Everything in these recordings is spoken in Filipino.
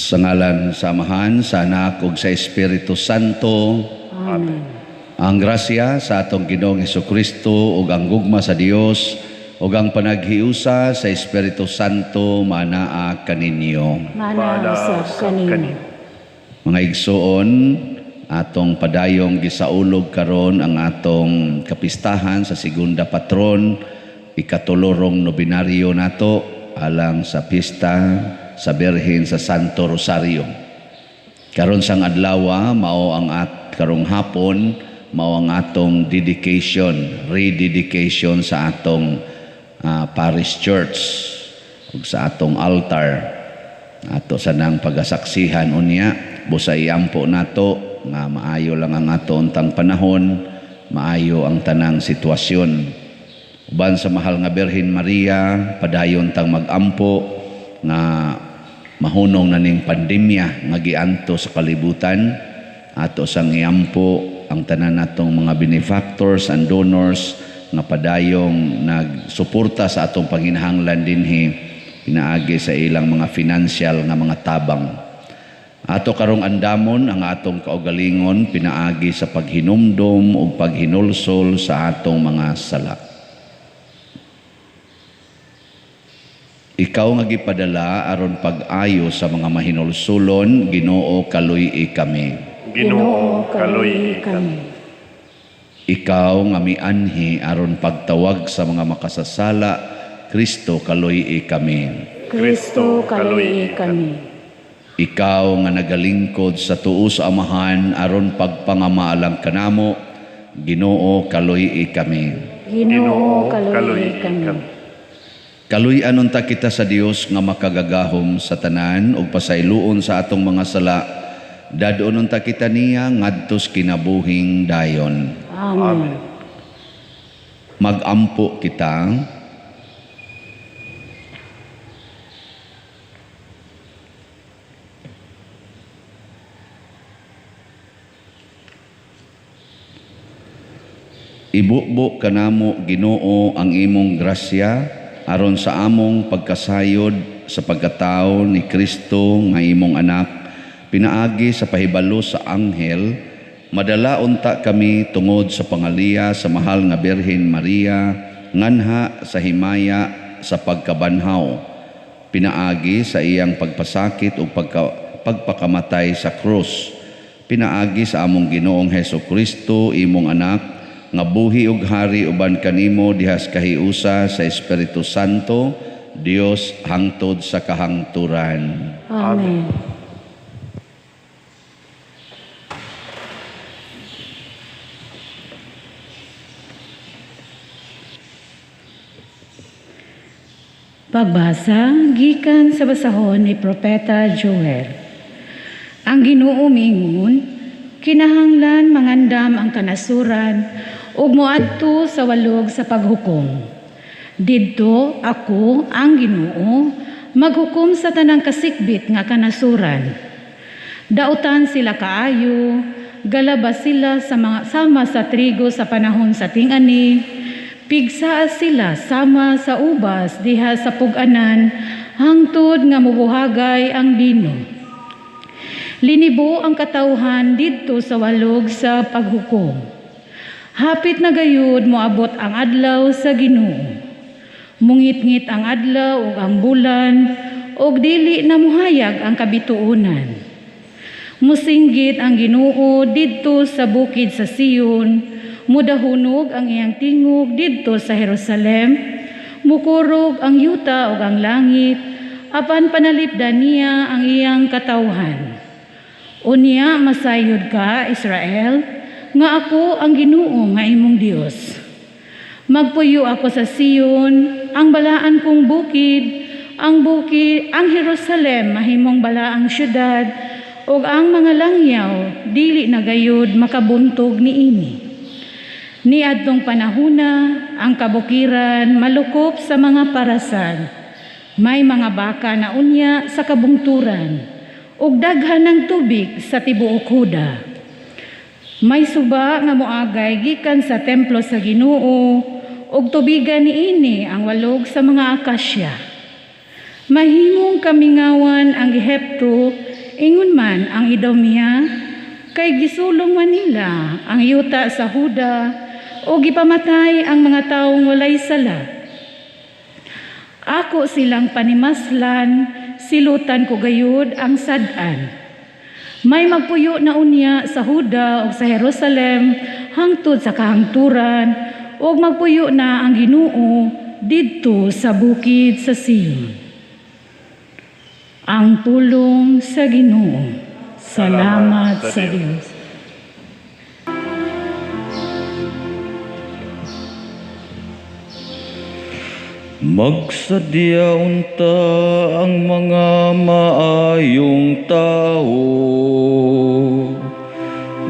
Sa ngalan samahan sa Anak ug sa Espiritu Santo. Amen. Ang grasya sa atong Ginoong Hesukristo ug ang gugma sa Dios ug ang panaghiusa sa Espiritu Santo manaa kaninyo. Manaa sa kaninyo. Mga igsoon, atong padayong gisaulog karon ang atong kapistahan sa segunda patron, ikatulorong nobinaryo nato alang sa pista sa Birhen sa Santo Rosario. Karon sang adlaw mao ang karong hapon mao ang atong rededication sa atong parish church ug sa atong altar. Ato sa nang pagasaksihan unya busay ampo nato nga maayo lang ang ato untang panahon, maayo ang tanang sitwasyon. Uban sa mahal nga Birhen Maria, padayon tang magampo nga mahunong na ning pandemya nga gianto sa kalibutan. Ato sang iampo ang tanan natong mga benefactors and donors nga padayong nagsuporta sa atong panginahanglan dinhi pinaagi sa ilang mga financial nga mga tabang. Ato karong andamon ang atong kaugalingon pinaagi sa paghinumdom ug paghinulsol sa atong mga sala. Ikaw nga gipadala aron pag-ayo sa mga mahinulsulon, Ginoo kaluy kami. Ginoo kaluy kami. Ikaw nga mianhi aron pagtawag sa mga makasasala, Kristo kaluy kami. Kristo kaluy kami. Ikaw nga nagalingkod sa tuo sa Amahan aron pagpangamaalang kanamo, Ginoo kaluy kami. Ginoo kaluy kami. Kaluy-an unta kita sa Dios nga makagagahom sa tanan ug pasayloon sa atong mga sala. Dadon unta kita niya ngadtos kinabuhing dayon. Amen. Magampo kita. Ibukbok kanamo, Ginoo, ang imong grasya aron sa among pagkasayod sa pagkatao ni Kristo nga imong anak, pinaagi sa pahibalo sa anghel, madala unta kami tungod sa pangaliya sa mahal nga Birhen Maria, nganha sa himaya sa pagkabanhaw, pinaagi sa iyang pagpasakit o pagpakamatay sa krus, pinaagi sa among Ginoong Hesukristo, imong anak, nga buhi ug hari uban kanimo dihas kahiusa sa Espiritu Santo, Dios hangtod sa kahangturan. Amen. Pagbasa gikan sa basahon ni Propeta Joel. Ang Ginoo mingon, kinahanglan mangandam ang kanasuran ug moadto sa walog sa paghukom. Didto ako, ang Ginoo, maghukom sa tanang kasikbit nga kanasuran. Dautan sila kaayo, galabas sila sama sa trigo sa panahon sa ting-ani, pigsaas sila sama sa ubas diha sa pug-anan, hangtod nga mubuhagay ang lino. Linibo ang katawhan didto sa walog sa paghukom. Hapit na gayud moabot ang adlaw sa Ginoo. Mungit-ngit ang adlaw ug ang bulan, ug dili na muhayag ang kabituonan. Musinggit ang Ginoo didto sa bukid sa Sion, mudahunog ang iyang tingog didto sa Jerusalem, mukurog ang yuta ug ang langit, apan panalipdan niya ang iyang katawhan. Unya masayod ka, Israel, nga ako ang Ginoo nga imong Dios. Magpuyo ako sa Sion, ang balaan kong bukid, ang Jerusalem mahimong balaang syudad, ug ang mga langyaw dili na gayud makabuntog niini. Niadtong panahona, ang kabukiran malukop sa mga parasan. May mga baka na unya sa kabungturan, ug daghan ng tubig sa tibuok Huda. May suba nga moagay gikan sa templo sa Ginoo, ug tubigan niini ang walog sa mga akasya. Mahimong kamingawan ang Ehipto, ingon man ang Edomia, kay gisulong man nila ang yuta sa Huda, o gipamatay ang mga taong walay sala. Ako silang panimaslan, silutan ko gayud ang sad-an. May magpuyo na unya sa Huda o sa Jerusalem hangtod sa kahangturan, o magpuyo na ang Ginoo didto sa bukid sa Sion. Ang pulong sa Ginoo. Salamat sa Dios. Magsadya unta ang mga maayong tao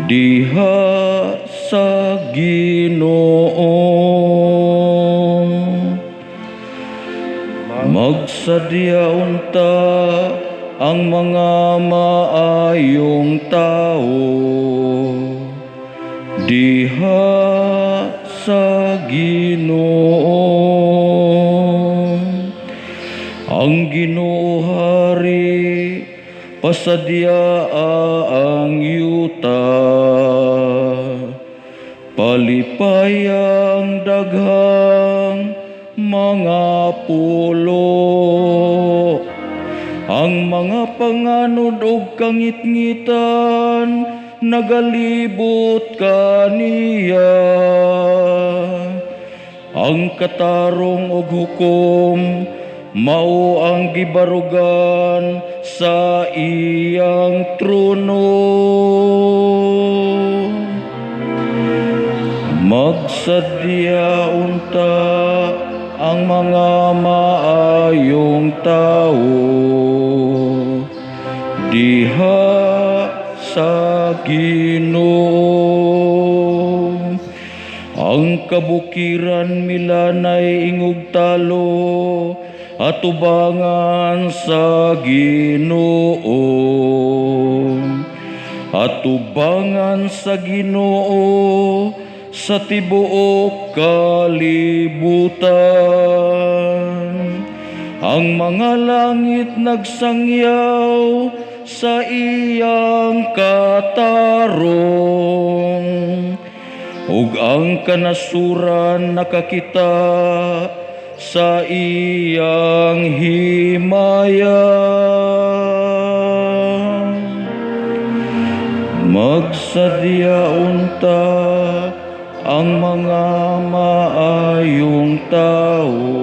diha sa Ginoo. Magsadya unta ang mga maayong tao diha sa Ginoo. Ang Ginoo hari pasadya ang yuta, palipayang daghang mga pulo. Ang mga panganod ug kangit-ngitan nagalibot kaniya. Ang katarong ug hukom mao ang gibarugan sa iyang trono. Magsadya unta ang mga maayong tao diha sa Ginoo. Ang kabukiran milanay ingog talo, atubangan sa Ginoo. Atubangan sa Ginoo sa tibuok kalibutan. Ang mga langit nagsangyaw sa iyang katarong, ug ang kanasuran nakakita sa iyang himaya. Magsadya unta ang mga maayong tao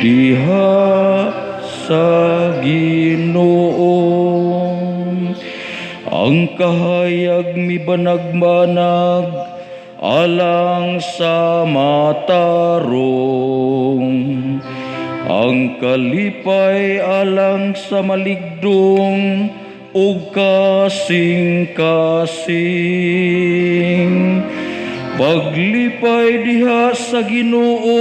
diha sa Ginoo. Ang kahayag mibanag-banag alang sa matarong, ang kalipay alang sa maligdong ug kasing-kasing. Paglipay diha sa Ginoo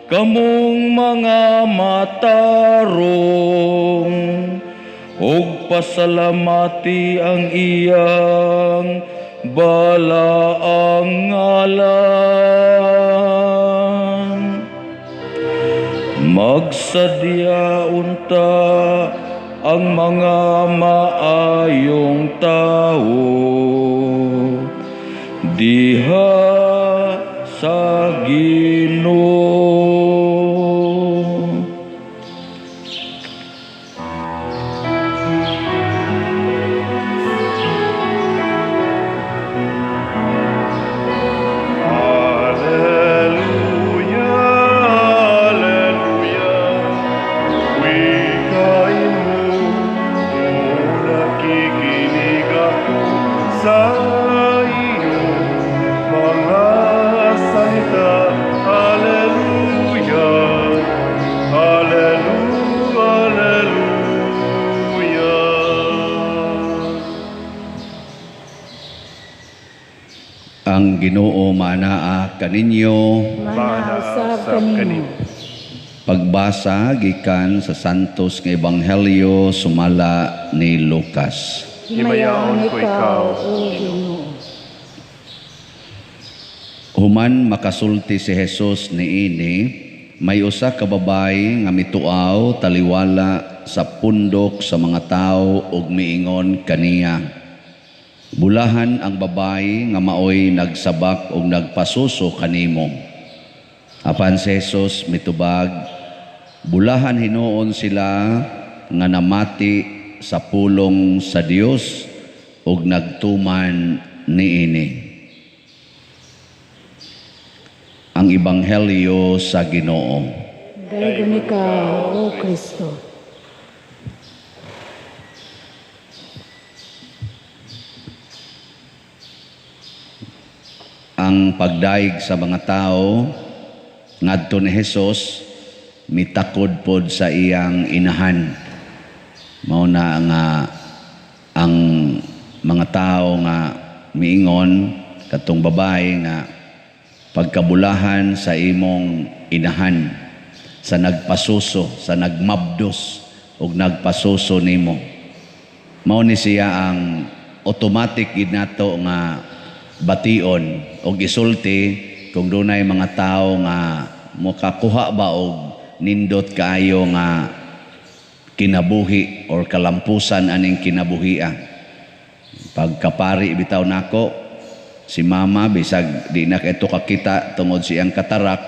kamong mga matarong, ug pasalamati ang iyang balaang ngalan. Magsadya unta ang mga maayong tao diha sa Ginoo. Alleluia. iyong mga salita. Hallelujah, hallelujah, hallelujah. Ang Ginoo manaa kaninyo. Manasab kanimo. Pagbasa gikan sa Santos nga Ebanghelyo sumala ni Lucas. Himayaon ikaw, O Ginoo. Human makasulti si Jesus niini, may usa ka babayi nga mituaw taliwala sa pundok sa mga tao ug miingon kaniya. Bulahan ang babayi nga maoy nagsabak ug nagpasuso kanimo. Apan si Jesus mitubag, bulahan hinuon sila nga namati sa pulong sa Dios ug nagtuman niini. Ang Ebanghelyo sa Ginoo. Dayon ikaw, O Kristo. Ang pagdaig sa mga tao ngadto ni Jesus mitakod pod sa iyang inahan. Mao na nga ang mga tao nga miingon katong babae nga pagkabulahan sa imong inahan, sa nagpasuso, sa nagmabdos ug nagpasuso nimo. Mao ni siya ang automatic gid nato nga bation o gisulti kung dunay mga tao nga makakuha ba og nindot kaayo nga kinabuhi or kalampusan aning kinabuhia. Pagkapari bitaw nako si mama bisag di na kaito kakita tungod siyang katarak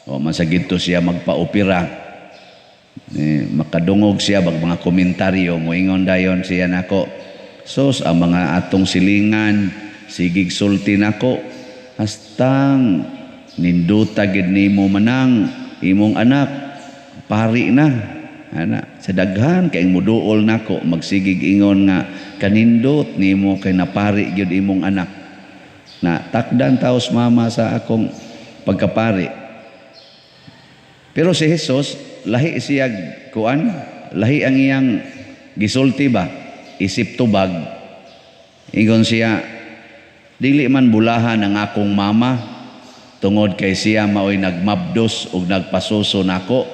o masagid to siya magpaopera. Makadungog siya bag mga komentaryo moingon dayon siya nako, sus ang mga atong silingan sigig sulti nako hastang ninduta gid nimo manang imong anak pari na ana sa daghan kay muduol nako magsigig ingon nga kanindot nimo kay napari gyud imong anak na takdan taos mama sa akong pagkapari. Pero si Jesus lahi siya kuan, lahi ang iyang gisulti ba, isip tubag. Ingon siya, dili man bulahan ang akong mama tungod kay siya maoy nagmabdos ug nagpasuso nako.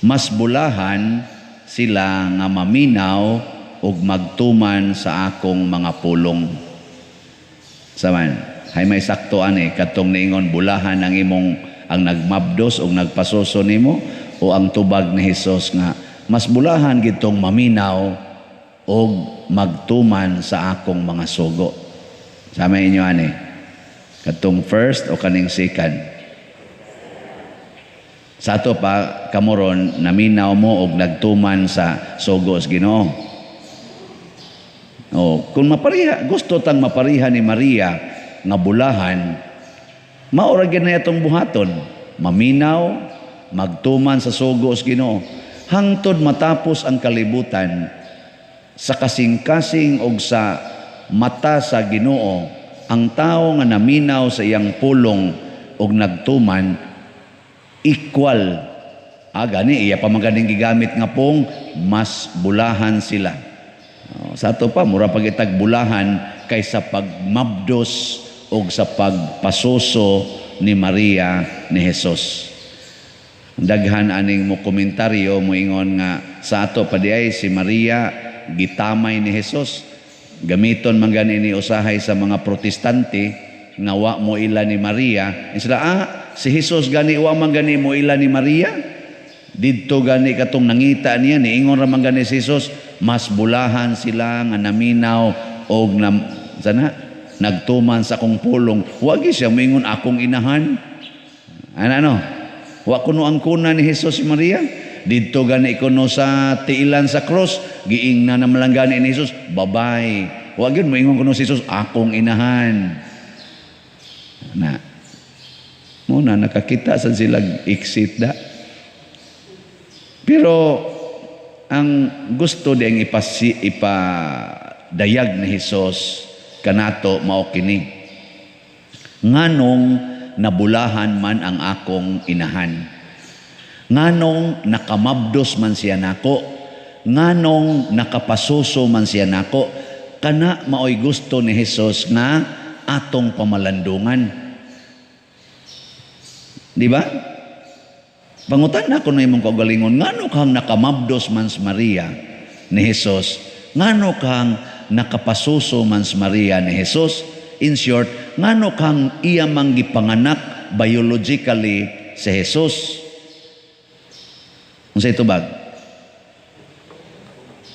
Mas bulahan sila nga maminaw ug magtuman sa akong mga pulong. Saman, hay may saktoan katong niingon bulahan ang imong ang nagmabdos ug nagpasuso nimo o ang tubag ni Hesus nga mas bulahan gitong maminaw ug magtuman sa akong mga sugo. Sama inyo ani. Katong first o kaning second. Sa ato pa kamoron naminaw mo og nagtuman sa sugo sa Ginoo. O kung mapariha, gusto tang mapariha ni Maria nga bulahan, maura gyud na itong buhaton, maminaw, magtuman sa sugo sa Ginoo hangtod matapos ang kalibutan sa kasing-kasing og sa mata sa Ginoo ang tao nga naminaw sa iyang pulong og nagtuman equal gani iya pa maganing gigamit nga pong mas bulahan sila. Sa ato pa mura pagitag bulahan kaysa pagmabdos og sa pagpasuso ni Maria ni Jesus. Daghan aning mo komentaryo mo ingon nga sa ato pa diay si Maria gitamay ni Jesus. Gamiton man gani ni usahay sa mga protestante nga wa mo ila ni Maria. Sila si Jesus gani wa man gani mo ila ni Maria. Didto gani katong nangita niya niingon ra man gani si Jesus mas bulahan sila nga naminaw og nagtuman sa akong pulong. Wa gi siya moingon akong inahan. Ano? Wa kuno ang kuna ni Jesus si Maria. Didto gani kuno sa tiilan sa cross, giingna na malanggani ni Jesus, babay. Wa gyud moingon kuno si Jesus akong inahan. Na. Muna nakakita sa sila exit da. Pero ang gusto diyang dayag ni Hesus kanato mao kini. Nganong nabulahan man ang akong inahan. Nganong nakamabdos man siya nako. Nganong nakapasuso man siya nako. Kana maoy gusto ni Hesus nga atong pamalandungan. Di ba? Pangutan na ko na imong kaugalingon, ngano kang nakamabdos man sa Maria ni Hesus? Ngano kang nakapasuso man sa Maria ni Hesus? In short, ngano kang iya mang gipanganak biologically si Hesus? Unsay tubag?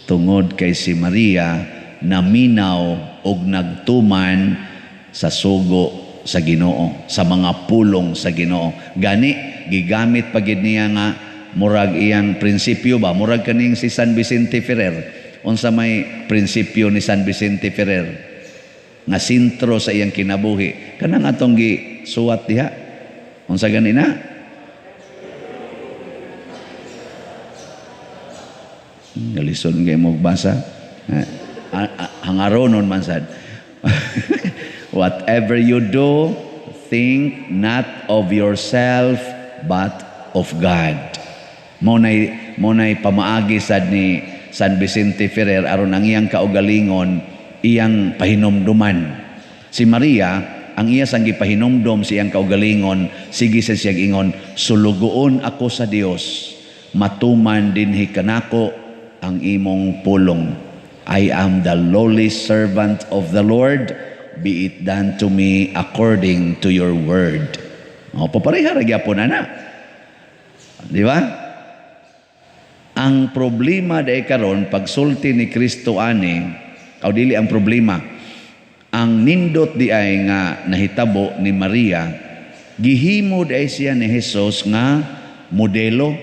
Tungod kay si Maria naminaw og nagtuman sa sugo sa Ginoo, sa mga pulong sa Ginoo. Gani gigamit pagid niya nga murag iyang prinsipyo ba, murag kaning si San Vicente Ferrer. Unsa may prinsipyo ni San Vicente Ferrer nga sentro sa iyang kinabuhi, kanang atong gisuwat diha. Unsa gani na? Galison kay mo basa. Hangaronon man sad. Whatever you do, think not of yourself but of God. Monay pamaagi sad ni San Vicente Ferrer aron ang iyang kaugalingon iyang pahinomduman. Si Maria ang iya sang gipahinomdom sa iyang kaugalingon, sige sa siyang ingon, sulugoon ako sa Dios, matuman dinhi kanako ang imong pulong. I am the lowly servant of the Lord, be it done to me according to your word. O, papareha ra gyapon ana. Di ba? Ang problema day karon pagsulti ni Kristo ani, o dili ang problema. Ang nindot di ay nga nahitabo ni Maria, gihimo day siya ni Hesus nga modelo.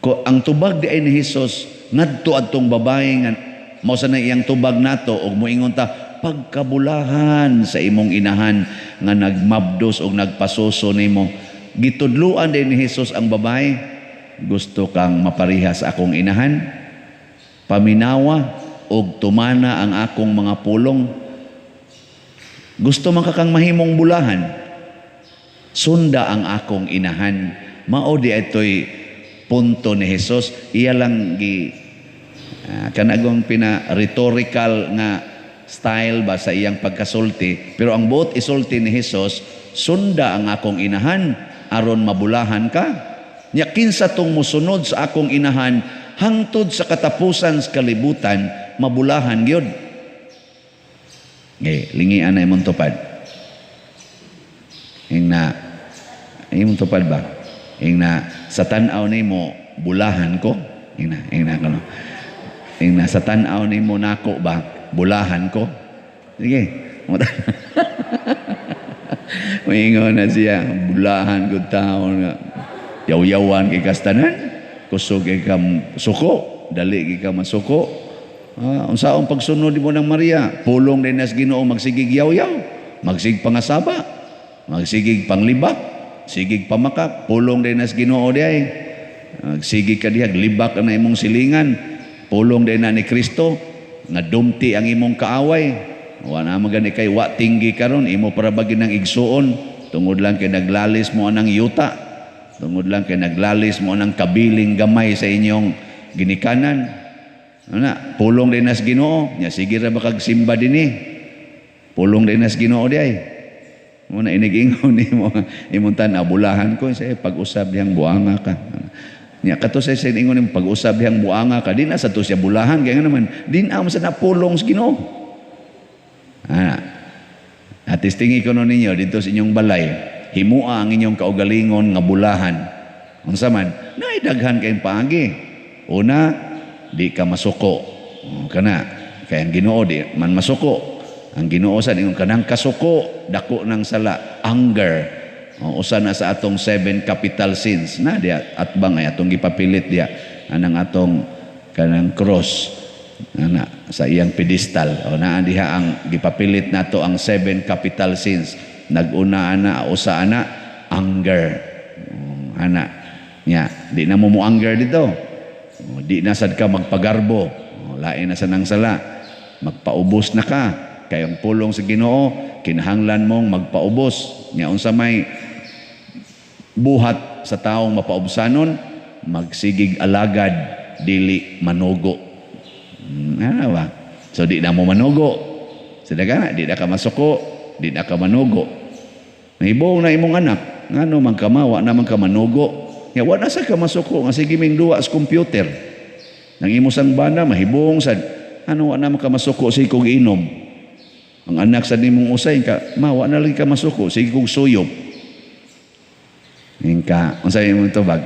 Ang tubag di ay ni Hesus ngadto adtong babae nga mao sa iyang tubag nato og moingon ta pagkabulahan sa imong inahan nga nagmabdos og nagpasuso nimo. Gitudluan din ni Hesus ang babae, gusto kang mapariha sa akong inahan, paminawa og tumana ang akong mga pulong. Gusto man ka kang mahimong bulahan, sunda ang akong inahan. Mao di itoy punto ni Hesus. Iya lang kanagong pina-rhetorical nga style ba sa iyang pagkasulti. Pero ang buot isulti ni Hesus, sunda ang akong inahan aron mabulahan ka. Nya kinsa tong musunod sa akong inahan hangtod sa katapusan sa kalibutan, mabulahan gyud. Lingian na imong tupad. Imong tupad ba? Sa tan-aw nimo bulahan ko. Sa tan-aw nimo nako ba bulahan ko. Sige. Moingon na siya, bulahan ko tao nga. Yaw-yawan kay kastanan, kusog kay kam suko, dali kay ka masuko. Unsaong pagsunod mo ng Maria, pulong din nas Ginoo, magsigig yaw-yaw, magsig pangasaba, magsigig panglibak, sigig pamakak, pulong din nas Ginoo diay. Magsigig ka diha, libak na imong silingan, pulong din na ni Kristo, nga dumti ang imong kaaway. Wala magani kay wa tinggi karon, imo para bagi ng igsuon, tungod lang kay naglalis mo anang yuta. Tungod lang kay naglalis mo ng kabiling gamay sa inyong ginikanan. Pulong din nas Ginoo. Nya sige ra bakag simba dinhi. Pulong din nas Ginoo di ay. Muna inig-ingon nimo imong tan-abulahan ko sa pag-usab diyang buanga ka. Nya kato sa ingon nimo pag-usab diyang buanga ka din sa to siya bulahan kay nga naman din am sa napulong sa Ginoo. At istingi ko ninyo dito sa inyong balay, himua ang inyong kaugalingon nga bulahan. Unsa man, naidaghan kayong paagi. Una, di ka masuko. Kana, kay ang Ginoo di man masuko. Ang Ginoo sa ingon kanang kasuko, dako ng sala, anger. Usa na sa atong 7 capital sins. Na diya atbang ay atong gipapilit diya anang atong kanang cross. Sa iyang pedestal o naa diha ang gipapilit nato ang 7 capital sins. Nag-una ana usa ana anger. Ana nya di na mo anger dito. Di na sad ka magpagarbo. Lain na sa nang sala. Magpaubos na ka. Kay ang pulong sa Ginoo, kinahanglan mong magpaubos. Nya unsa may buhat sa taong mapaubsanon, magsigig alagad, dili manugo. Ano ba? So di na mo manugo. Sadagana, di na ka masuko, di na ka manugo. Mahibong na imong anak, ngano man kamawa naman ka manugo. Ya wala sa ka masuko, nga sige ming duwa sa computer. Nang imo sang bana, mahibong sad. Ano wa naman ka masuko, sige kong inom. Ang anak sa nimong usay ka, mawa na lang ka masuko, sige kong suyop. Hingka, unsay imong tubag?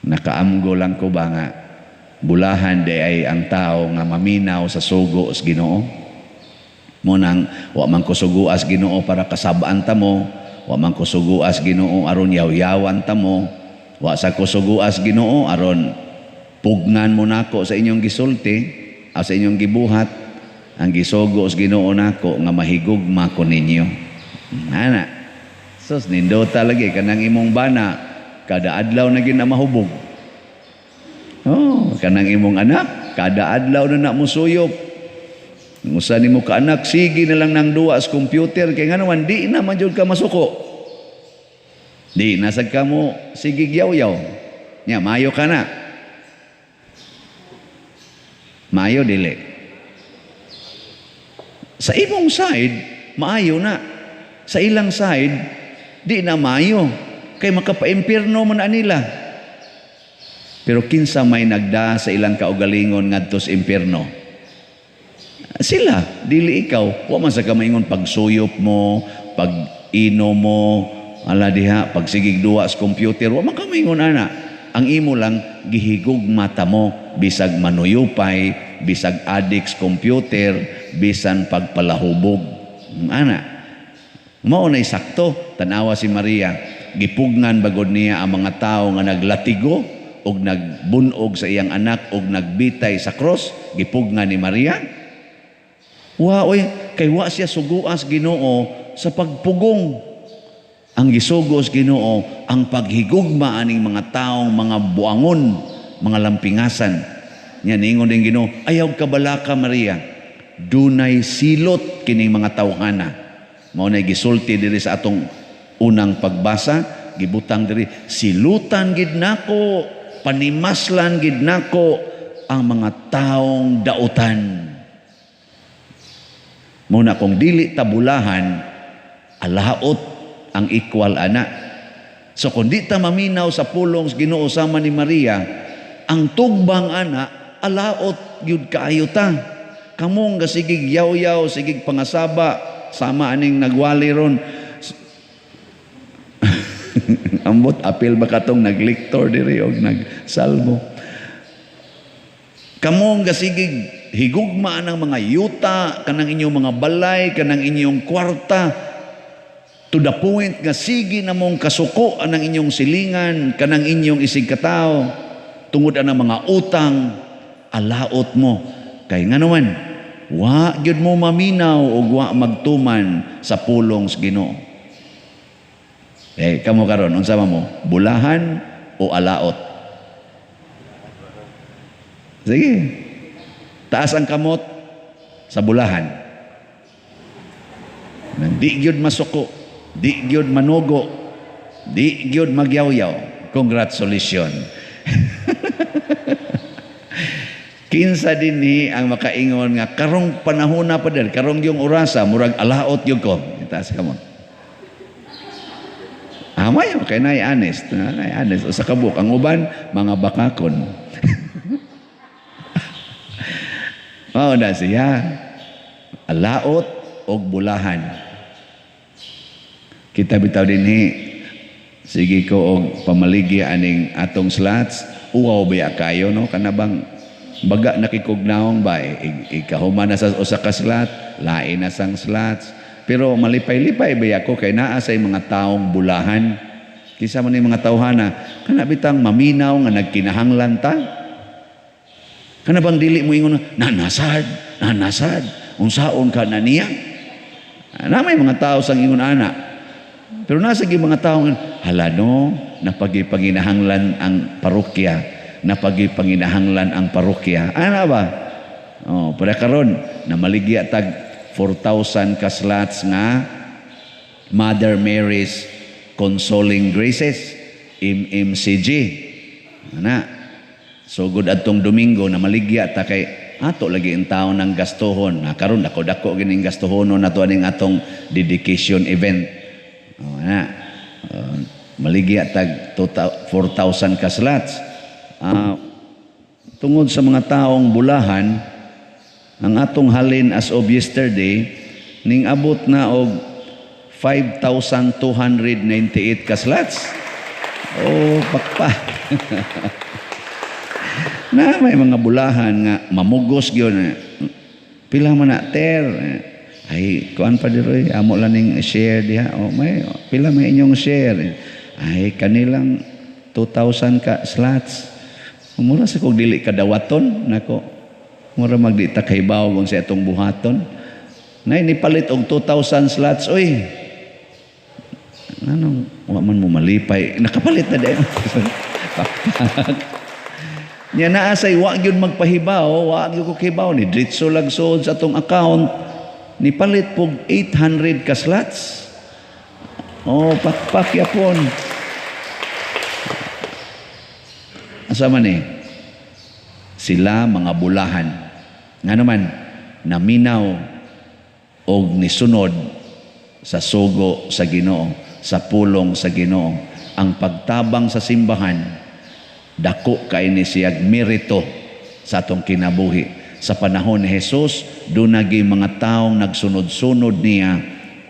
Nakaamgo lang ko ba nga, bulahan de ay ang tao nga maminaw sa sugo sa Ginoo. Munang, wa man ko suguas Ginoo para kasabaan ta mo, wa man ko suguas Ginoo aron yaw-yawan ta mo, wa sa ko suguas Ginoo aron pugnan mo nako sa inyong gisulti, sa inyong gibuhat, ang gisugo sa Ginoo nako nga mahigugma ko ninyo. Ana, sus nindota lagi kanang imong bana, kada adlaw na gid na mahubog. Oh, kanang imong anak, kada adlaw na mo suyop. Usa nimo ka anak, sige na lang nang duwa sa computer kay ngano di na man jud ka masuko. Di nasag ka mo sige yaw-yaw. Nya mayo ka na. Mayo dili. Sa imong side, maayo na. Sa ilang side, di na mayo. Kay makapa-impyerno man na nila. Pero kinsa may nagda sa ilang kaugalingon ngadto sa impyerno? Sila, dili ikaw. Wa man sa kamaingon pagsuyop mo, pag-ino mo, ala diha, pagsigig duwa sa computer, wa man kamaingon ana. Ang imo lang gihigog mata mo bisag manuyupay, bisag adik sa computer, bisan pagpalahubog. Ana. Mao nay sakto tanawa si Maria, gipugnan bagod niya ang mga tao nga naglatigo og nagbunog sa iyang anak og nagbitay sa cross, gipugnan ni Maria. Wa oy, kay wa siya suguas Ginoo sa pagpugong. Ang gisugos Ginoo ang paghigugma aning mga taong mga buangon, mga lampingasan. Nya ningon ding Ginoo, ayaw kabalaka Maria. Dunay silot kining mga tawhana. Mao nay gisulti diri sa atong unang pagbasa, gibutang diri, silutan gid nako, panimaslan gid nako ang mga taong dautan. Muna kung dili tabulahan, alaot ang equal ana. So kung di ta maminaw sa pulong sa Ginoo sama ni Maria, ang tugbang ana, alaot gyud kaayo ta. Kamong gasigig yaw-yaw, sigig pangasaba, sama aning nagwali ron. Ambot, apil ba katong nagliktor diri og nagsalmo. Kamong gasigig higugma ng mga yuta, kanang inyong mga balay, kanang inyong kwarta, to the point nga sige na mong kasuko ang inyong silingan, kanang inyong isig katao, tungod ang mga utang, alaot mo. Kay nga naman, wa gyud mo maminaw o wa magtuman sa pulong sa Ginoo. Kamo karon unsa mo? Bulahan o alaot? Sige. Taas ang kamot sa bulahan. Di gyud masuko, di gyud manugo, di gyud magyaw-yaw. Congratulations. Kinsa dinhi ang makaingon nga karong panahon na pa din, karong yung orasa, murag alaot yung ko. Itaas ka mo. Amay, kay nay honest. Nay honest. O sa kabuk, ang uban, mga bakakon. Mao na siya. Alaot o bulahan. Kita bitaw dinhi. Sige ko og pamaligi aning atong slots. Uwaw ba kayo, no? Kanabang baga nakikugnaong ba? Ikahuman na sa usa ka slot, lain na sang slots. Pero malipay-lipay ba ako kay naa say mga taong bulahan. Kisa man ni mga tawhana, kana bitang maminaw nga nagkinahanglan ta. Kana bang dili mo ingon nanasad, unsaon ka na niya? Na may mga tao sang ingon ana. Pero nasa gi mga tao hala no, napagipanginahanglan ang parokya. napagipanginahanglan ang parokya. Ano ba? Oh, para karon na maligya tag 4,000 ka slots nga Mother Mary's Consoling Graces, MMCG. Ana. So good adtong Domingo na maligya ta kay ato lagi ang taon ng gastuhon. Karon dako-dako gining gastuhonon nato aning atong dedication event. Oh, ana. Maligya tag 4,000 ka slots. Tungod sa mga taong bulahan, ang atong halin as of yesterday, ning abot na og 5,298 ka slots. Oh, pakpa. Na may mga bulahan nga mamugos gyud. Pila man na ter. Ay, kuan pa diroy, amo lang ning share diha. Oh, may pila may inyong share. Ay, kanilang 2,000 ka slots. Mura sa kog dili kadawaton nako. Mura magdi ta kaybaw kung sa atong buhaton. Nay nipalit og 2,000 slots oy. Anong wa man mo malipay. Nakapalit na dayon. Nya naa say wa gyud magpahibaw, wa gyud ko kibaw ni diretso lang sud sa atong account. Nipalit pog 800 ka slots. Oh, pakpak yapon. Asa man sila mga bulahan. Nga naman, naminaw o nisunod sa sugo sa Ginoo, sa pulong sa Ginoo. Ang pagtabang sa simbahan, dako kay ni siyag merito sa atong kinabuhi. Sa panahon ni Jesus, dunagi mga taong nagsunod-sunod niya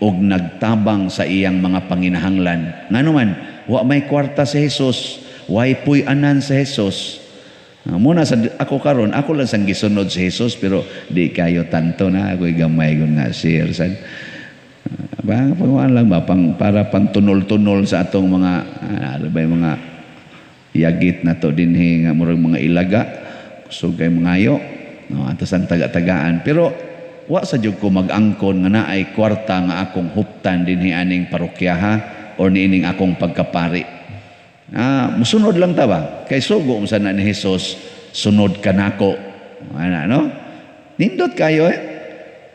o nagtabang sa iyang mga panginahanglan. Nga naman, wa may kwarta si Jesus, way puy anan sa Jesus. Muna sa ako karon, ako lang sang gisunod si Jesus pero di kayo tanto na ako'y gamay gun nga share sad. Ba pagwan lang ba para pantunol-tunol sa atong mga mga yagit na to dinhi nga murag mga ilaga sugay mangayo no ato sang taga-tagaan pero wa sa jud ko mag-angkon nga naay kwarta nga akong huptan dinhi aning parokyaha or niining akong pagkapari. Musunod lang ta ba? Kay sugo mo sana ni Jesus, sunod ka nako. Ano? Nindot kayo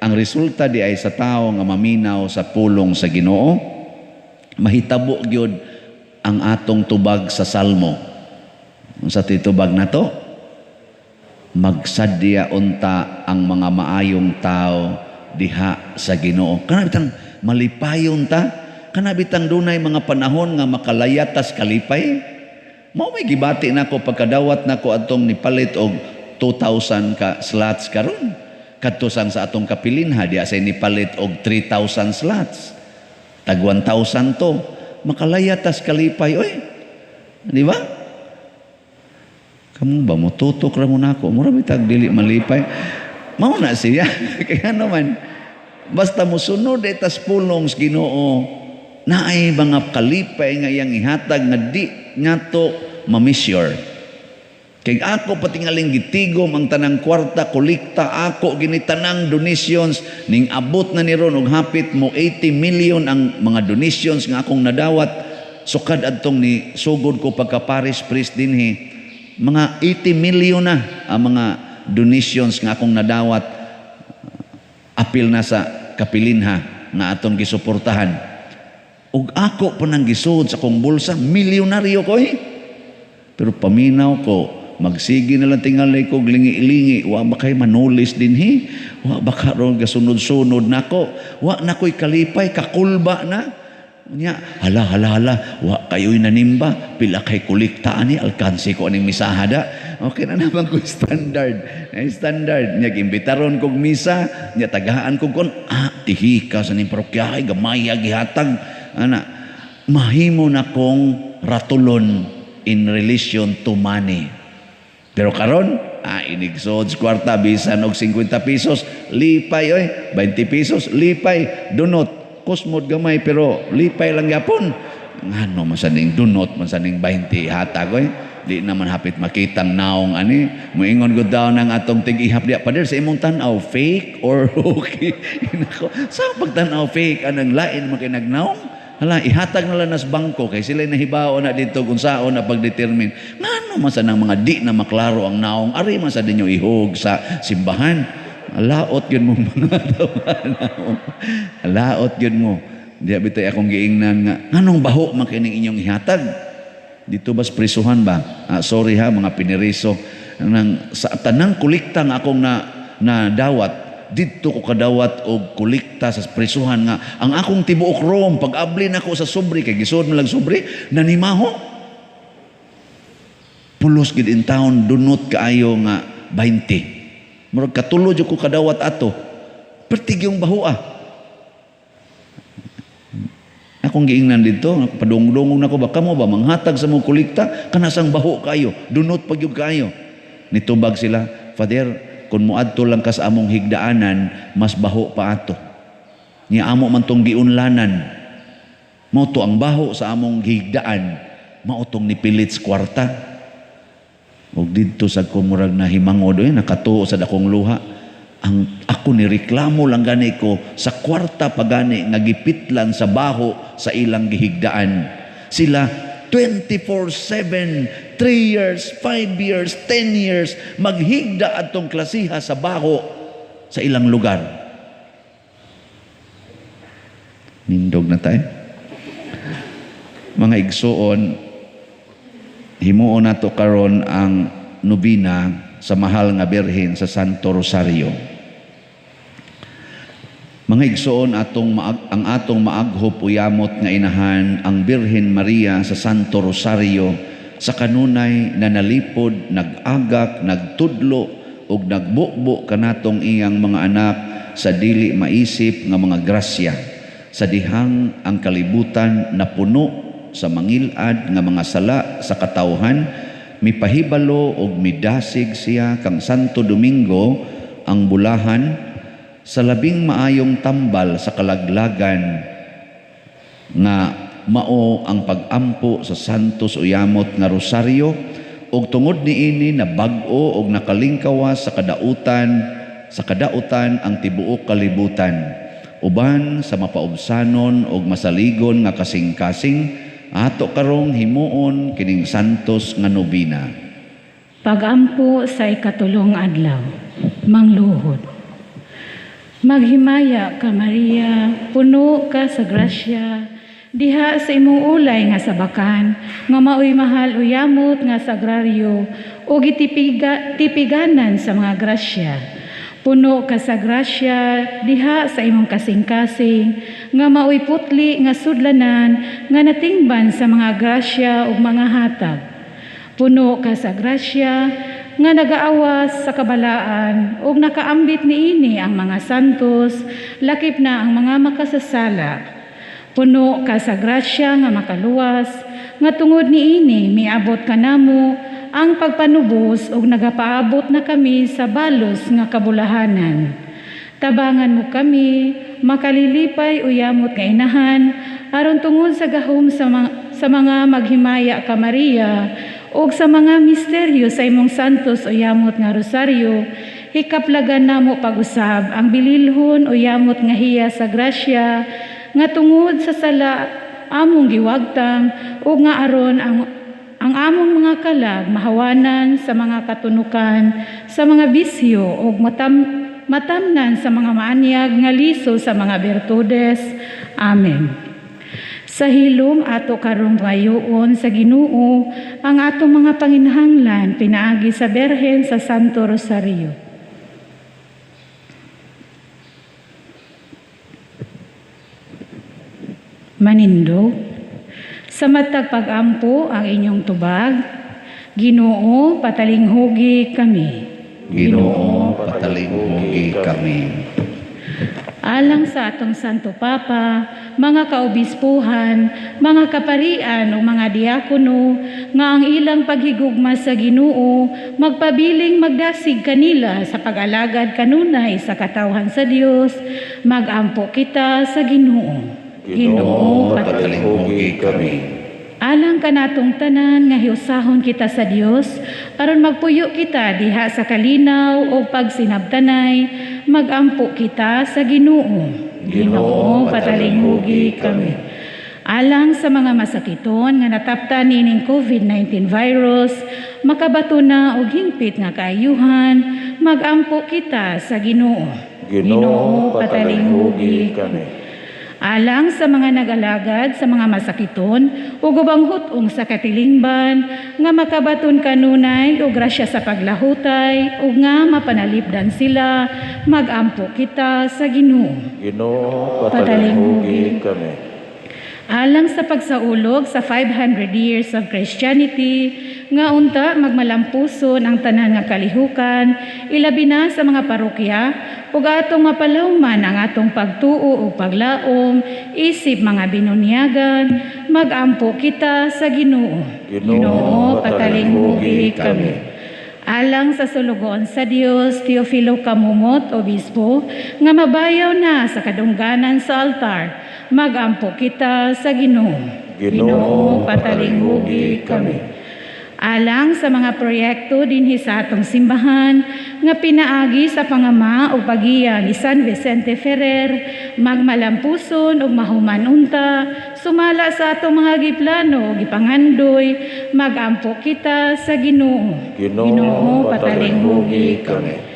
Ang resulta di ay sa tao nga maminaw sa pulong sa Ginoo, mahitabo gyud ang atong tubag sa Salmo. Sa titubag na to, magsadya unta ang mga maayong tao diha sa Ginoo. Kanabitang malipayon ta, kanabitang dunay mga panahon nga makalayatas kalipay. Mao may gibati nako pagkadawat nako atong nipalit og 2,000 ka slots karon. Kadto sang sa atong kapilinha diya say nipalit og 3,000 slots. Tag 1,000 to. Makalayatas kalipay oy. Di ba? Kamu ba mo tutok ra mo nako? Mura bitag dili malipay. Mao na siya. Kaya naman basta mo sunod tas pulong sa Ginoo. Naay mga kalipay nga iyang ihatag nga di nyato ma-measure. Kay ako patingaling gitigom ang tanang kwarta, kolekta ako ginitanang donations ning abot na ni ron og hapit mo 80 million ang mga donations nga akong nadawat sukad adtong ni sugod ko pagka parish priest dinhi. Mga 80 million na ang mga donations nga akong nadawat apil na sa kapilinha nga atong gisuportahan. Ug ako pa nang gisud sa kong bulsa, milyonaryo ko Pero paminaw ko, magsigi na lang tingalay ko, lingi-lingi, wa ba kay manulis dinhi? Wa ba karon gasunod-sunod nako? Wa na ko'y kalipay, kakulba na. Nya, hala, wa kayo'y nanimba, pila kay kuliktaan ni, alkansi ko aning misahada. Okay na naman ko standard. Standard. Nya, gimbitaron kong misa, nya, tagaan kong kon, tihika sa ning parokyahay, gamaya, gihatag. Ana, mahimo na kong ratulon in relation to money. Pero karon, inigsod kwarta bisan og 50 pesos, lipay 20 pesos, lipay, dunot, kusmod gamay pero lipay lang yapon. Ngano man saning dunot, man saning 20 hatag di naman hapit makitang naong ani, moingon gud daw nang atong tig-ihap diya pader sa imong tan-aw fake or okay. Nako, sa pagtan-aw fake anang lain man kay nagnaong. Hala, ihatag na lang nas bangko kay sila nahibao na dito kung saan na pagdetermine. Ngano Ngano man sa nang mga di na maklaro ang naong, ari man sa dinyo ihog sa simbahan. Laot yun mo mga naong. Laot yun mo. Di bitay akong giingnan nga, nganong baho man kining inyong ihatag? Dito ba sa prisuhan ba? Sorry ha, mga piniriso. Sa tanang kulikta nga akong na dawat, dito ko kadawat og kulikta sa prisuhan nga ang akong tibuok rom pag-abli nako sa sobre kay gisod man lang sobre nanimaho. Pulos gid in town dunot kaayo nga 20. Murag katulo jud ko kadawat ato. Pertig yung baho Akong giingnan dito, padungdungog nako ba kamo ba manghatag sa mong kulikta kanasang baho kayo, dunot pagyud kayo. Nitubag sila, Father, kung muadto lang ka sa among higdaanan, mas baho pa ato. Nya amo man tong giunlanan. Mao to ang baho sa among higdaan, mao tong nipilit sa kwarta. Og didto sa kumurag na himangod nakatuo sa dakong luha. Ang ako ni reklamo lang gani ko sa kwarta pagani nga gipitlan sa baho sa ilang gihigdaan. Sila 24/7, 3 years, 5 years, 10 years maghigda atong klasiha sa baho sa ilang lugar. Nindog na tayo. Mga igsuon, himuon nato karon ang nobina sa mahal nga Birhen sa Santo Rosario. Mga igsoon, ang atong maaghop uyamot nga inahan ang Birhen Maria sa Santo Rosario sa kanunay na nalipod, nag-agak, nagtudlo ug nagbukbo kanatong iyang mga anak sa dili maisip nga mga grasya sa dihang ang kalibutan napuno sa mangilad nga mga sala sa katawhan. Mipahibalo og midasig siya kang Santo Domingo ang bulahan sa labing maayong tambal sa kalaglagan nga mao ang pag-ampo sa Santos Uyamot nga Rosario ug tungod niini na bag-o og nakalingkawas sa kadautan ang tibuok kalibutan uban sa mapaubsanon og masaligon nga kasing-kasing ato karong himuon kining santos nga nobina. Pagampo sa ikatulong adlaw, mangluhod. Maghimaya ka Maria, puno ka sa grasya, diha sa imong ulay nga sabakan, nga maoy mahal uyamot nga sagraryo, o gitipiganan sa mga grasya. Puno ka sa grasya, diha sa imong kasing-kasing, nga maoy putli nga sudlanan, nga natingban sa mga grasya ug mga hatag. Puno ka sa grasya, nga nagaawas sa kabalaan, ug nakaambit niini ang mga santos, lakip na ang mga makasasala. Puno ka sa grasya nga makaluwas, nga tungod niini miabot kanamo ang pagpanubos ug nagapaabot na kami sa balos nga kabulahanan. Tabangan mo kami, makalilipay uyamot nga inahan, aron tungod sa gahom sa mga maghimaya ka Maria, ug sa mga misteryo sa imong santos uyamot nga rosaryo, hikaplagan namo pag-usab ang bililhon uyamot nga hiya sa grasya, nga tungod sa sala among giwagtang, ug nga aron ang among mga kalag mahawanan sa mga katunukan, sa mga bisyo ug matamnan sa mga maanyag nga liso sa mga bertudes. Amen. Sa hilom ato karong ngayon sa Ginoo ang atong mga panginahanglan pinaagi sa Birhen sa Santo Rosario. Manindog, sa matag pag-ampo ang inyong tubag, Ginoo, patalinghugi kami. Ginoo, patalinghugi kami. Alang sa atong Santo Papa, mga kaobispuhan, mga kaparian o mga diakono, nga ang ilang paghigugma sa Ginoo, magpabiling magdasig kanila sa pag-alagad kanunay sa katawhan sa Dios, magampo kita sa Ginoo. Ginoo, patalinghugi kami. Alang kanatong tanan nga hiusahon kita sa Dios, aron magpuyo kita diha sa kalinaw o pagsinabtanay, magampo kita sa Ginoo. Ginoo, patalinghugi kami. Alang sa mga masakiton nga nataptan nining COVID-19 virus, makabato na og hingpit nga kaayuhan, magampo kita sa Ginoo. Ginoo, patalinghugi kami. Alang sa mga nagalagad sa mga masakiton ug ubang hutong sa katilingban nga makabaton kanunay og grasya sa paglahutay ug nga mapanalipdan sila, magampo kita sa Ginoo. Ginoo, patalinghugi kami. Alang sa pagsaulog sa 500 years of Christianity, nga unta magmalampuson ang tanan nga kalihukan, ilabi na sa mga parokya, ug atong mapalawman ang atong pagtuo ug paglaom, isip mga binunyagan, magampo kita sa Ginoo. Ginoo, patalinghugi kami. Alang sa sulugon sa Dios, Teofilo Kamumot, Obispo, nga mabayaw na sa kadungganan sa altar, magampo kita sa Ginoo. Ginoo, patalinghugi kami. Alang sa mga proyekto dinhi sa atong simbahan nga pinaagi sa pangama o pagiya ni San Vicente Ferrer, magmalampuson ug mahuman unta, sumala sa atong mga giplano o gipangandoy, magampo kita sa Ginoo. Ginoo, patalinghugi kami.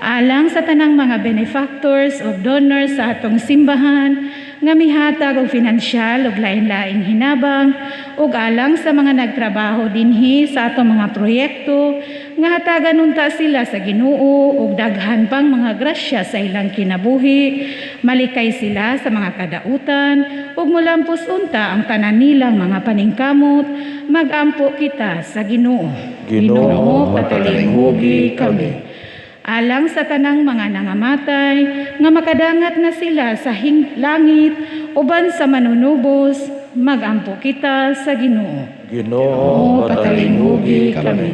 Alang sa tanang mga benefactors o donors sa atong simbahan, nga mihatag og pinansyal ug lain-laing hinabang, ug alang sa mga nagtrabaho dinhi sa atong mga proyekto, nga hatagan unta sila sa Ginoo ug daghan pang mga grasya sa ilang kinabuhi, malikay sila sa mga kadautan, ug mulampos unta ang tanan nilang mga paningkamot, magampo kita sa Ginoo. Ginoo, patalinghugi kami. Alang sa tanang mga nangamatay, nga makadangat na sila sa langit, uban sa manunubos, magampo kita sa Ginoo. Ginoo, patalinghugi kami.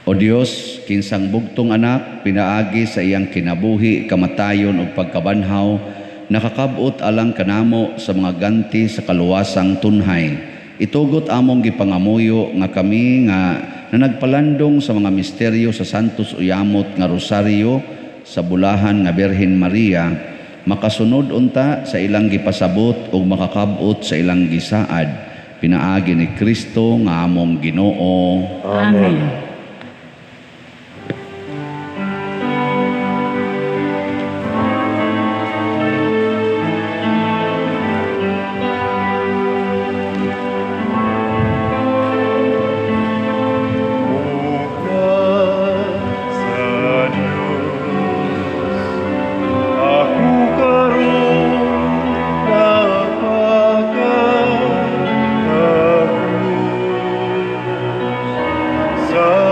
O Dios, kinsang bugtong anak, pinaagi sa iyang kinabuhi, kamatayon ug pagkabanhaw, nakakabot alang kanamo sa mga ganti sa kaluwasang tunhay. Itugot among gipangamuyo nga kami nga na nagpalandong sa mga misteryo sa Santos Uyamot nga Rosaryo sa bulahan nga Birhen Maria, makasunod unta sa ilang gipasabot ug makakabot sa ilang gisaad, pinaagi ni Kristo nga among Ginoo. Amen. Sa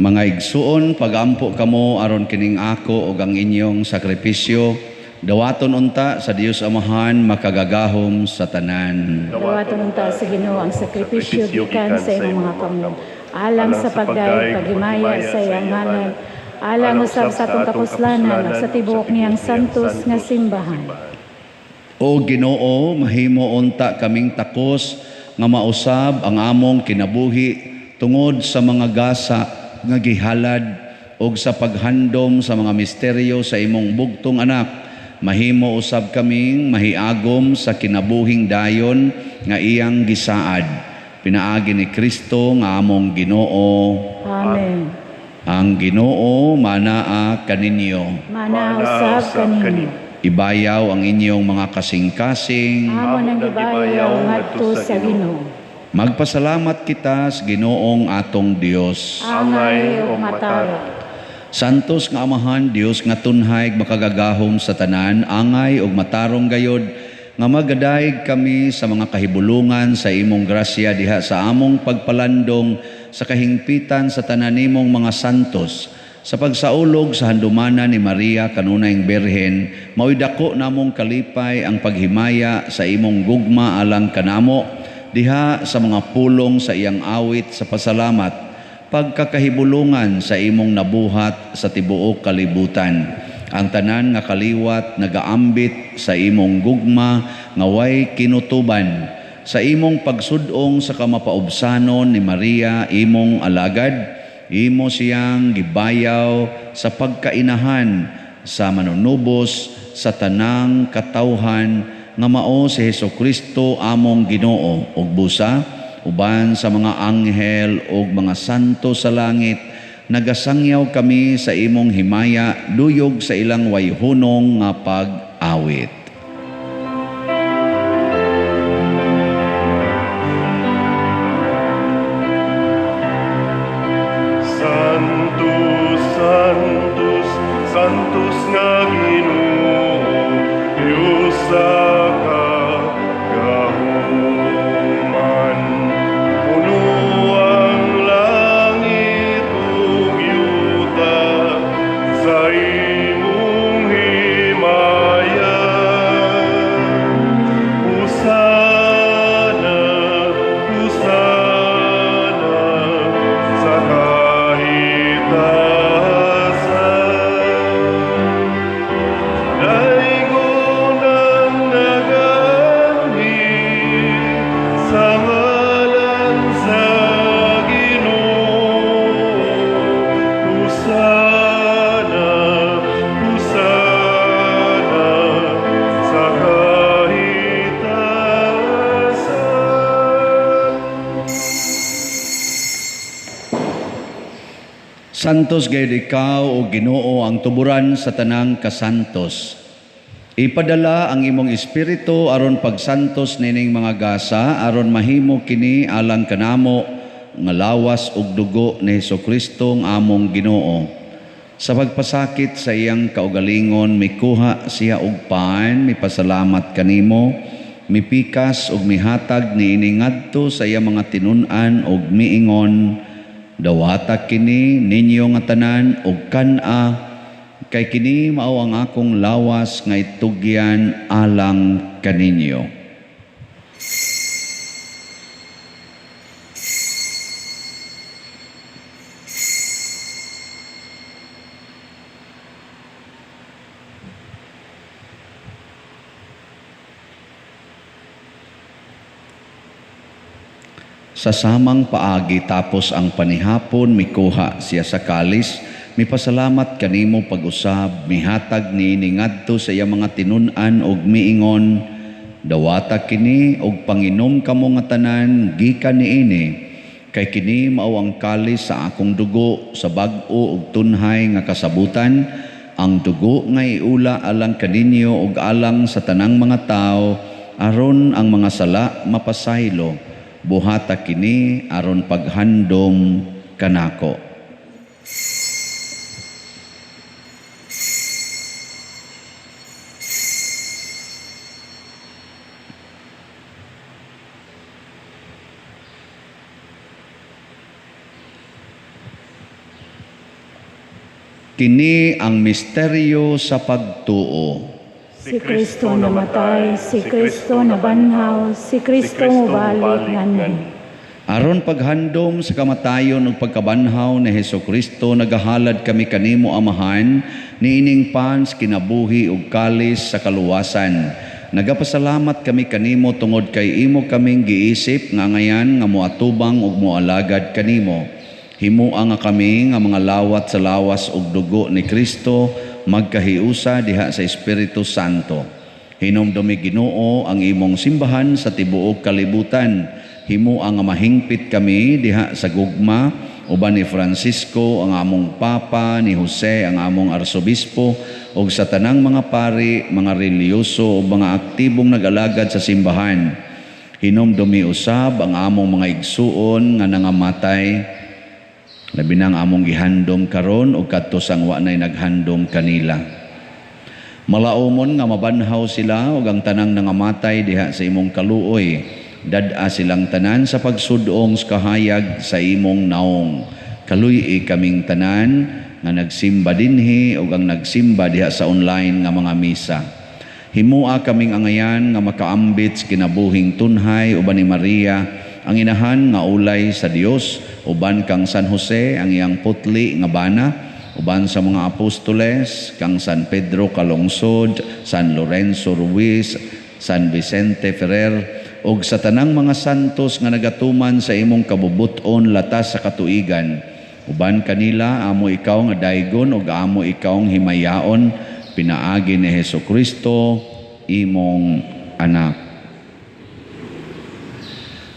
Mga igsuon, pagampo kamo aron kining ako ug ang inyong sakripisyo, dawaton unta sa Dios Amahan makagagahom sa tanan. Dawaton unta sa Ginoo ang sakripisyo gikan sa imong mga kamo. Alang sa pagdayeg pagimaya sa iyang ngalan, alang usab sa atong kapuslanan ug sa tibuok niyang santos nga simbahan. O Ginoo, mahimo unta kaming takos nga mausab ang among kinabuhi tungod sa mga gasa nga gihalad og sa paghandom sa mga misteryo sa imong bugtong anak. Mahimo usab kaming mahiagom sa kinabuhing dayon nga iyang gisaad. Pinaagi ni Kristo nga among Ginoo. Amen. Ang Ginoo manaa kaninyo. Mana usab kaninyo. Ibayaw ang inyong mga kasing-kasing. Amon ang gibayaw ngadto sa Ginoo. Magpasalamat kita sa Ginoong atong Dios. Angay ug mataro. Santos nga Amahan, Dios nga tunhay makagagahom sa tanan, angay ug matarong gayod, nga magadayeg kami sa mga kahibulungan sa imong grasya diha sa among pagpalandong sa kahingpitan sa tanan nimong mga santos. Sa pagsaulog sa handumana ni Maria kanunayng Berhen, mao'y dako namong kalipay ang paghimaya sa imong gugma alang kanamo, diha sa mga pulong sa iyang awit sa pasalamat, pagkakahibulungan sa imong nabuhat sa tibuok kalibutan. Ang tanan nga kaliwat nagaambit sa imong gugma nga way kinutuban. Sa imong pagsudong sa kamapaubsanon ni Maria, imong alagad, imo siyang gibayaw sa pagkainahan sa manunubos sa tanang katawhan nga mao si Hesukristo among Ginoo ug busa uban sa mga anghel ug mga santo sa langit, nagasangyaw kami sa imong himaya duyog sa ilang wayhunong nga pag-awit. Santos, Santos, Santos nga Ginoo, Diyos sa kagahuman. Puno ang langit ug yuta sa imong himaya. Husana, Husana sa Daigon ang nagamit sa ngalan sa Ginoo. Husana, Husana sa kahitasan. Santos gayud ikaw o Ginoo ang tuburan sa tanang kasantos. Ipadala ang imong espiritu aron pagsantos nining mga gasa aron mahimo kini alang kanamo nga lawas ug dugo ni Hesukristo ang among Ginoo. Sa pagpasakit sa iyang kaugalingon mikuha siya og paan, mipasalamat kanimo, mipikas ug mihatag niini ngadto sa iyang mga tinun-an ug miingon, dawata kini ninyo nga tanan ug kan-a, kay kini mao ang akong lawas nga itugyan alang kaninyo. Sa samang paagi tapos ang panihapon mikuha siya sa kalis, mipasalamat kanimo pag-usab, mihatag niini ngadto sa iya mga tinun-an ug miingon, dawata kini og panginom kamo nga tanan gikan niini, kay kini mao ang kalis sa akong dugo sa bag-o ug tunhay nga kasabutan, ang dugo nga iula alang kaninyo ug alang sa tanang mga tao aron ang mga sala mapasaylo. Buhata kini aron paghandom kanako. Kini ang misteryo sa pagtuo. Si Kristo namatay, si Kristo nabanhaw, si Kristo mubalik nganhi. Aron paghandom sa kamatayon ug pagkabanhaw ni Hesukristo, nagahalad kami kanimo Amahan, niining pans kinabuhi ug kalis sa kaluwasan. Nagapasalamat kami kanimo tungod kay imo kaming giisip nga ngayan nga moatubang ug moalagad kanimo. Himuang nga kami nga mga lawat sa lawas ug dugo ni Kristo magkahiusa diha sa Espiritu Santo. Hinumdumi Ginoo ang imong simbahan sa tibuok kalibutan. Himuang nga mahingpit kami diha sa gugma uban ni Francisco ang among Papa, ni Jose ang among Arsobispo ug sa tanang mga pari, mga reliyoso ug mga aktibong nag-alagad sa simbahan. Hinumdumi usab ang among mga igsuon nga nangamatay, labi na ang among gihandom karon ug kadto sang wa nay naghandom kanila. Malaumon nga mabanhaw sila ug ang tanang nangamatay diha sa imong kaluoy. Dad-a silang tanan sa pagsudong sa kahayag sa imong naong. Kaluy kaming tanan nga nagsimba dinhi ug ang nagsimba diha sa online nga mga misa. Himua kaming angayan nga makaambit sa kinabuhing tunhay uban ni Maria, ang inahan nga ulay sa Dios, uban kang San Jose ang iyang putli nga bana, uban sa mga apostoles kang San Pedro Calungsod, San Lorenzo Ruiz, San Vicente Ferrer, ug sa tanang mga santos nga nagatuman sa imong kabubuton latas sa katuigan. Uban kanila amo ikaw nga daygon ug amo ikaw nga himayaon, pinaagi ni Hesukristo imong anak.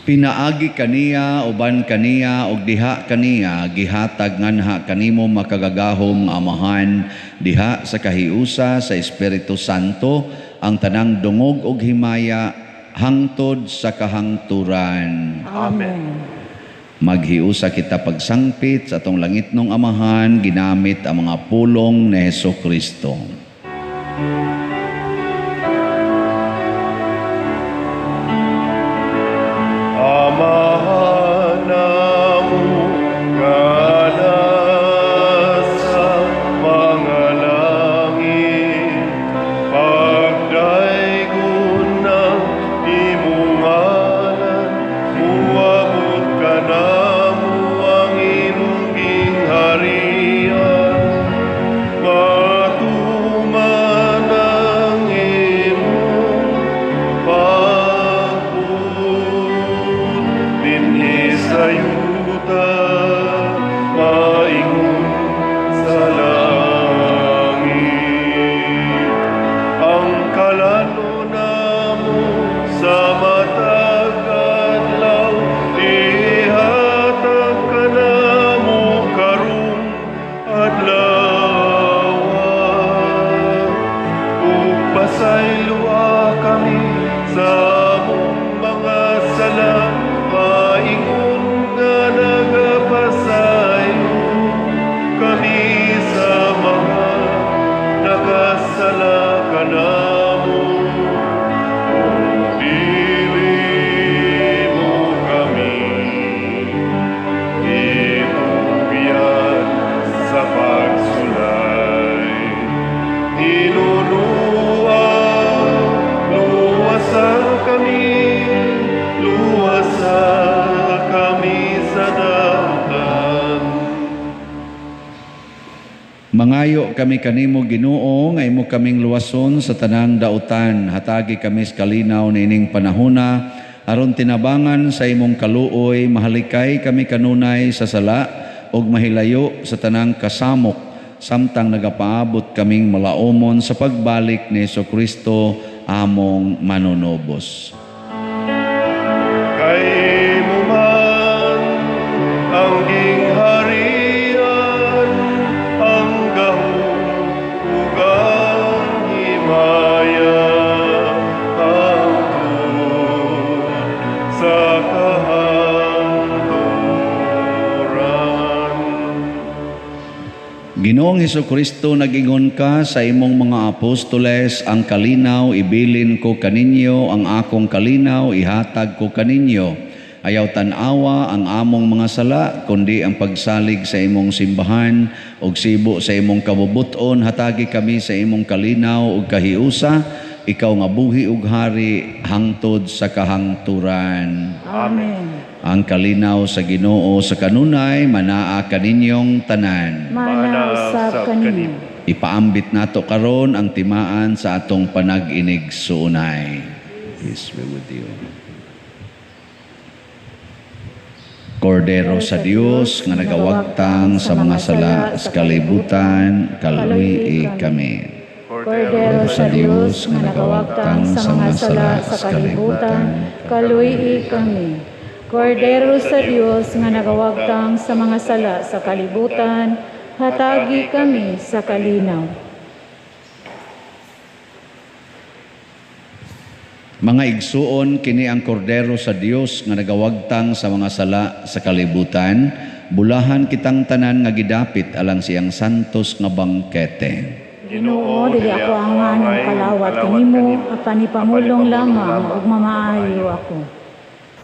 Pinaagi kaniya uban kaniya ug diha kaniya gihatag nganha kanimo makagagahom nga Amahan diha sa kahiusa sa Espiritu Santo ang tanang dungog ug himaya hangtod sa kahangturan. Amen. Maghiusa kita pagsangpit sa atong langitnong Amahan ginamit ang mga pulong ni Hesukristo. Amahan namo nga nasa mga langit, pagdaygon ng imong ngalan, muabot ka namo ang imong gingharian. Matuman ang imong dinhi sa yuta, maingon sa langit. Ang kalano namo sa matag adlaw, ihatag ka namo karong adlaw. Ug pasayloa kami sa among mga sala, maingon nga nagapasayo kami sa mga nakasala kanamo. Kung dili mo kami itugyan sa pagsulay, inunuan, luwasan kami sa dalan. Mangayo kami kanimo Ginoo nga imo kaming luwason sa tanang dautan. Hatagi kami sa kalinaw niining panahona aron tinabangan sa imong kaluoy, mahalikay kami kanunay sa sala ug mahilayo sa tanang kasamok, samtang nagapaabot kaming malaumon sa pagbalik ni Hesukristo among manunobos. Kay mo man ang gingharian, ang gahom ug ang himaya, hangtod sa kahangturan. Ginoong Hesukristo, nag-ingon ka sa imong mga apostoles, ang kalinaw ibilin ko kaninyo, ang akong kalinaw ihatag ko kaninyo. Ayaw tanawa ang among mga sala, kundi ang pagsalig sa imong simbahan ug sibo sa imong kabubuton. Hatagi kami sa imong kalinaw ug kahiusa, ikaw nga buhi ug hari hangtod sa kahangturan. Amen. Ang kalinaw sa Ginoo sa kanunay manaa kaninyong tanan. Manausap kanimo. Ipaambit nato karon ang timaan sa atong panag-inig suunay. Peace be with you. Kordero sa Dios nga nagawagtang sa mga sala sa kalibutan, kaluy kami. Kordero sa Dios nga nagawagtang sa mga sala sa kalibutan, kaluy kami. Kordero sa Dios nga nagawagtang sa mga sala sa kalibutan, hatagi kami sa kalinaw. Mga igsuon, kini ang kordero sa Dios nga nagawagtang sa mga sala sa kalibutan, bulahan kitang tanan nga gidapit alang siyang santos nga bangkete. Ginoo, dili ako angan ng kalawat kanimo, apan ipamulong lamang ug mamaayo ako.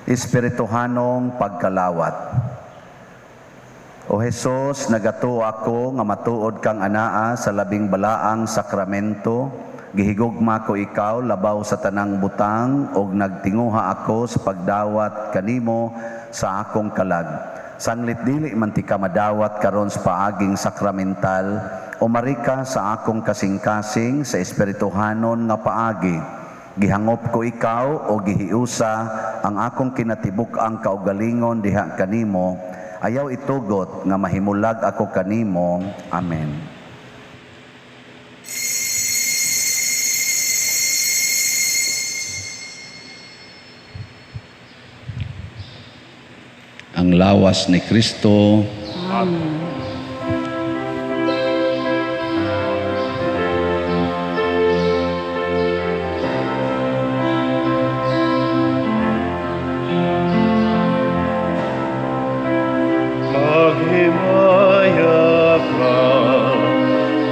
Espirituhanong pagkalawat. O Jesus, nagato ako nga matuod kang anaa sa labing balaang sakramento. Gihigugma ko ikaw labaw sa tanang butang og nagtinguha ako sa pagdawat kanimo sa akong kalag. Sanglit dili man ti ka madawat karon sa paaging sakramental, umari ka sa akong kasing-kasing sa espirituhanon nga paagi. Gihangop ko ikaw o gihiusa ang akong kinatibuk-ang kaugalingon diha kanimo. Ayaw itugot nga mahimulag ako kanimo. Amen. Ang lawas ni Kristo. Amen. Maghimaya ka,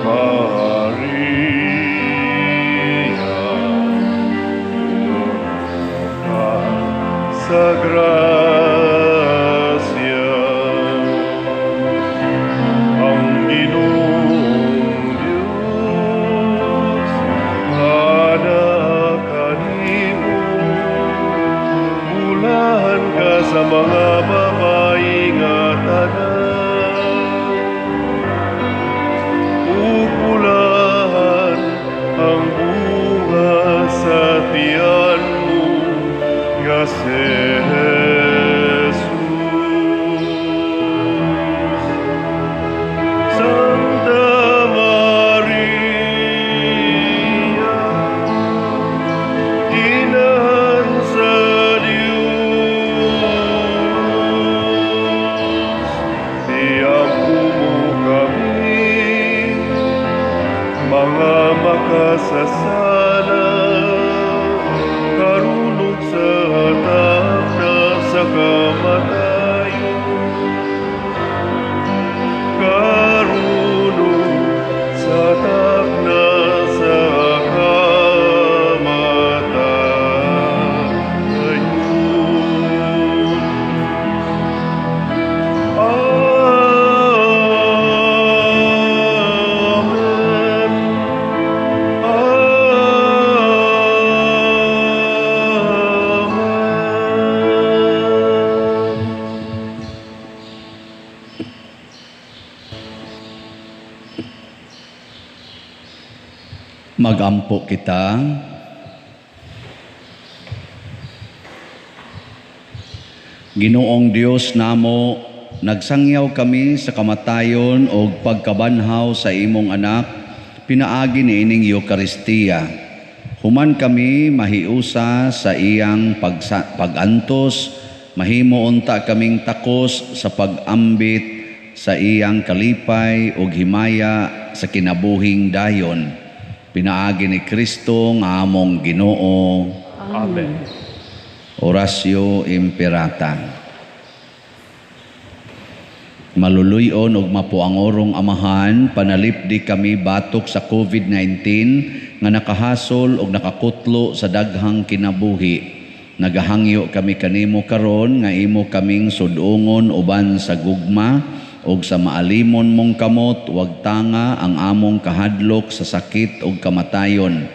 Maria, sa grasya, ang Ginoong Diyos, anak kanimo, ulahan ka sa mga babae nga tanan, ugulahan ang bunga sa tiyan mo, nga si Jesus. Santa Maria, Inahan sa Diyos, iampo mo kami, mga makasasala, karunong sa hatag na sa kamatayon, karunong sa hatag na sa kamatayon. Amen. Amen. Magampo kita. Ginoong Dios namo, nagsangyaw kami sa kamatayon o pagkabanhaw sa imong anak, pinaagi ni ining Eucharistia. Human kami mahiusa sa iyang pagantos, mahimo unta kaming takos sa pag-ambit sa iyang kalipay o himaya sa kinabuhing dayon. Pinaagi ni Kristo nga among Ginoo. Amen. Oratio Imperata. Maluluyon og mapuangorong amahan, panalipdi kami batok sa COVID-19 nga nakahasol og nakakutlo sa daghang kinabuhi. Nagahangyo kami kanimo karon nga imo kaming sudungon uban sa gugma ug sa maalimon mong kamot, wag tanga ang among kahadlok sa sakit ug kamatayon.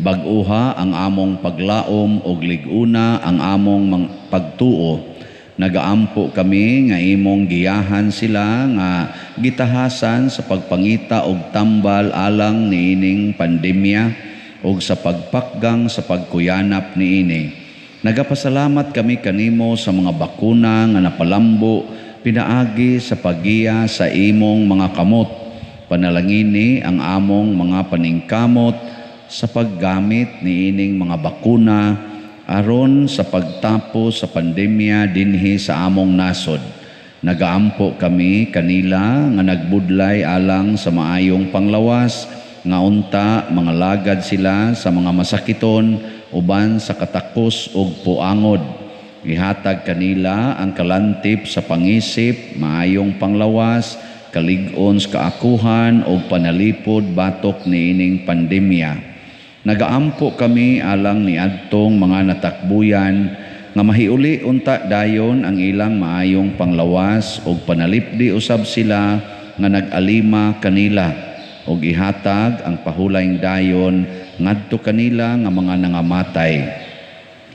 Bag-uha ang among paglaom ug lig-una ang among pagtuo. Nagaampo kami nga imong giyahan sila nga gitahasan sa pagpangita og tambal alang niining pandemya ug sa pagpakgang sa pagkuyanap niini. Nagapasalamat kami kanimo sa mga bakuna nga napalambo pinaagi sa pagiya sa imong mga kamot. Panalangini ang among mga paningkamot sa paggamit niining mga bakuna aron sa pagtapos sa pandemya dinhi sa among nasod. Nagaampo kami kanila nga nagbudlay alang sa maayong panglawas nga unta mga lagad sila sa mga masakiton uban sa katakos ug puangod. Ihatag kanila ang kalantip sa pangisip, maayong panglawas, kalig-on sa kaakuhan ug panalipod batok niining pandemya. Nagaampo kami alang niadtong mga natakbuyan nga mahiuli unta dayon ang ilang maayong panglawas ug panalipdi usab sila nga nag-alima kanila ug ihatag ang pahulayng dayon ngadto kanila nga mga nangamatay.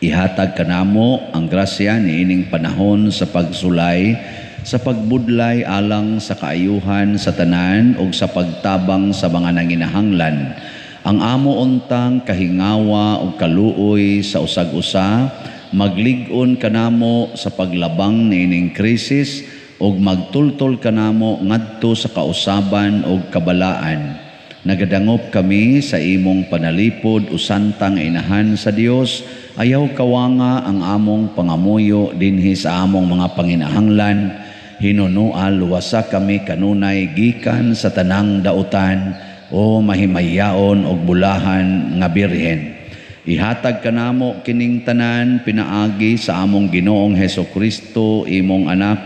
Ihatag kanamo ang grasya niining panahon sa pagsulay, sa pagbudlay alang sa kaayuhan sa tanan ug sa pagtabang sa mga nanginahanglan. Ang amo untang kahingawa ug kaluoy sa usag-usa, maglig-on kanamo sa paglabang niining krisis ug magtultol kanamo ngadto sa kausaban ug kabalaan. Nagadangop kami sa imong panalipod usantang inahan sa Dios, ayaw kawanga ang among pangamuyo dinhi sa among mga panginahanglan. Hinunual luwasa kami kanunay gikan sa tanang dautan o mahimayaon og bulahan nga birhen. Ihatag kanamo kining tanan pinaagi sa among Ginoong Hesukristo, imong anak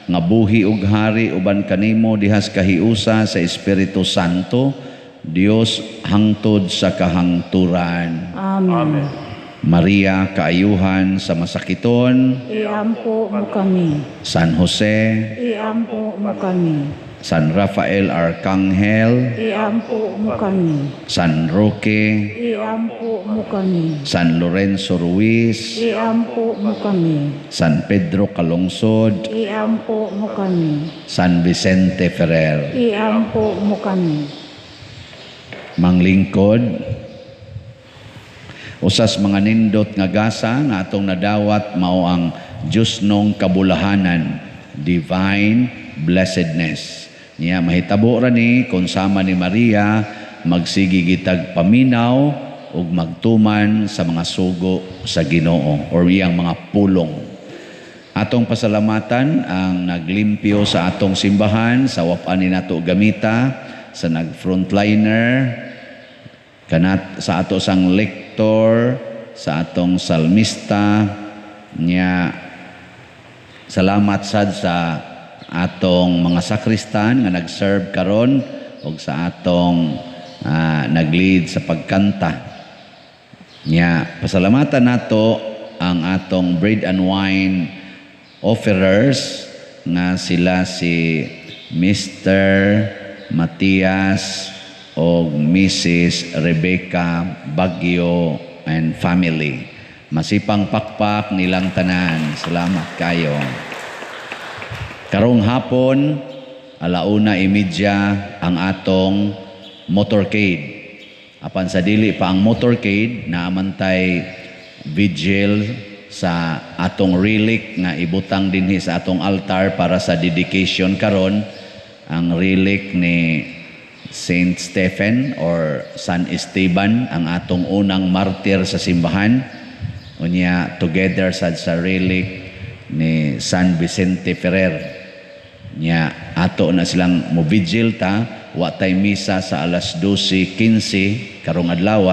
nga buhi ug hari uban kanimo dihas kahiusa sa Espiritu Santo, Dios hangtod sa kahangturan. Amen. Maria, kaayuhan sa masakiton. Iampo mo kami. San Jose, Iampo mo kami. San Rafael Arcangel, Iampo mo kami. San Roque, Iampo mo kami. San Lorenzo Ruiz, Iampo mo kami. San Pedro Calungsod, Iampo mo kami. San Vicente Ferrer. Iampo mo kami. Manglingkod, usas mga nindot nga gasa nga atong nadawat mao ang Diyos nung kabulahanan, divine blessedness. Niya mahitabo ra ni kung sama ni Maria magsigi gitag paminaw ug magtuman sa mga sugo sa Ginoo or iyang mga pulong. Atong pasalamatan ang naglimpyo sa atong simbahan, sa wapan ni nato gamita, sa nag-frontliner, kanat sa ato sang lektor, sa atong salmista, niya salamat sad sa atong mga sakristan nga nag-serve karon ug sa atong nag-lead sa pagkanta. Niya pasalamatan nato ang atong bread and wine offerers nga sila si Mr. Matias o Mrs. Rebecca Baguio and family. Masipang pakpak nilang tanan. Salamat kayo. Karong hapon, 1:30 ang atong motorcade. Apan sa dili pa ang motorcade, naamantay vigil sa atong relic nga ibutang dinhi sa atong altar para sa dedication karon, ang relic ni Saint Stephen or San Esteban, ang atong unang martir sa simbahan. Unya together sa relic ni San Vicente Ferrer. Nya ato na silang mo-vigil ta, wa tay misa sa alas 12:15 karong adlaw.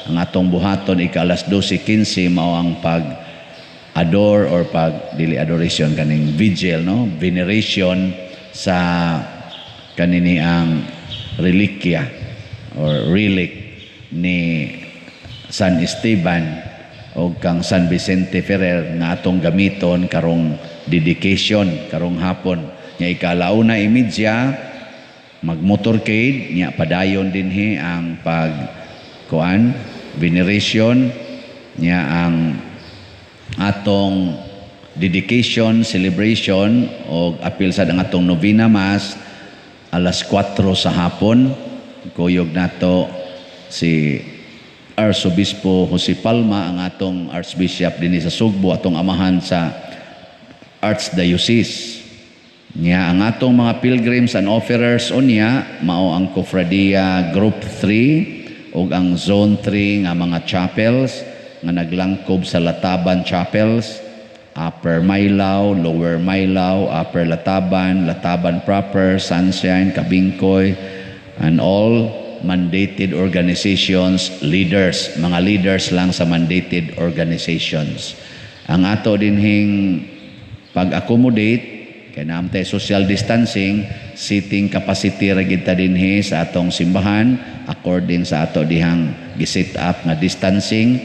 Ang atong buhaton ika alas 12:15 mao ang pag-adore or dili adoration kaning vigil, no? Veneration sa kanini ang relikya or relic ni San Esteban o kang San Vicente Ferrer nga atong gamiton karong dedication karong hapon. Nya ikalauna imidya mag-motorcade nya padayon dinhi ang veneration nya ang atong dedication celebration o apil sa ang atong novena mass alas 4 sa hapon. Kuyog nato si Arsobispo Jose Palma, ang atong Archbishop dinhi sa Sugbo, atong amahan sa Archdiocese. Nya ang atong mga pilgrims and offerers unya mao ang Cofradia Group 3 ug ang Zone 3 nga mga chapels nga naglangkob sa Lataban Chapels, Upper Maylao, Lower Maylao, Upper Lataban, Lataban Proper, Sunshine, Kabingkoy, and all mandated organizations, leaders, mga leaders lang sa mandated organizations. Ang ato dinhing pag-accommodate, kaya naamtay social distancing, seating capacity ra gid ta dinhi sa atong simbahan, according sa ato dihang giset up nga distancing,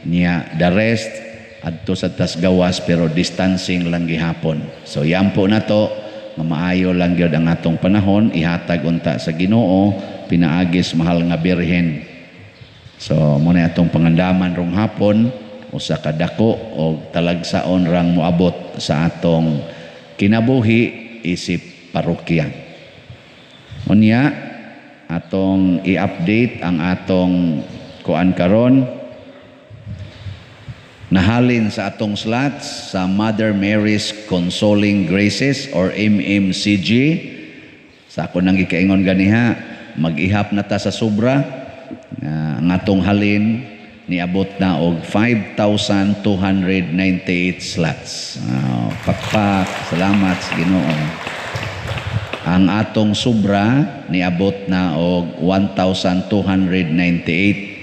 niya the rest, adto sa tas gawas pero distancing lang gihapon. So yampo na to, nga maayo lang gyud ang atong panahon, ihatag unta sa Ginoo, pinaagis mahal nga birhen. So muna atong pangandaman rong hapon usa ka dako o talagsaon rang moabot sa atong kinabuhi isip parokya. Unya atong i-update ang atong kuan karon, nahalin sa atong slots sa Mother Mary's Consoling Graces or MMCG. Sa ako nang gikaingon ganiha, mag-ihap na ta sa sobra. Ang atong halin niabot na og 5,298 slots. Pakpak, salamat sa Ginoo. Ang atong sobra niabot na og 1,298.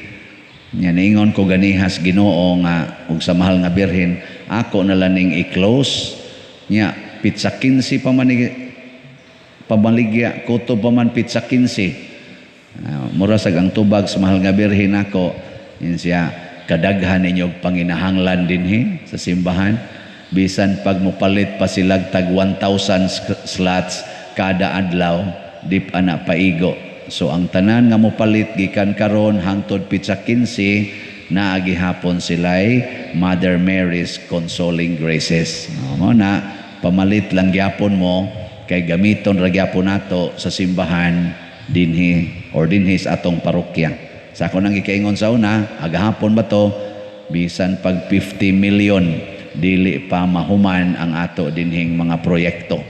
Nya ningon ko ganihas Ginoo nga ug sa mahal nga birhen, ako na laning i-close nya pizza 15 pa man pamaligya kutob pa man pizza 15. Mura sag ang tubag sa mahal nga birhen ako, yun siya kadaghan ninyog panginahanglan dinhi sa simbahan, bisan pag mopalit pa silag tag 1,000 slots kada adlaw, di pa na paigo. So ang tanan nga mopalit gikan karon hangtod pizza 15 na agihapon silay Mother Mary's Consoling Graces. Mo na pamalit lang gyapon mo kay gamiton ra gyapon nato sa simbahan dinhi or dinhi sa atong parokya. Sa ako nang gikaingon sa una, agahapon ba to, bisan pag 50 million dili pa mahuman ang ato dinhing mga proyekto.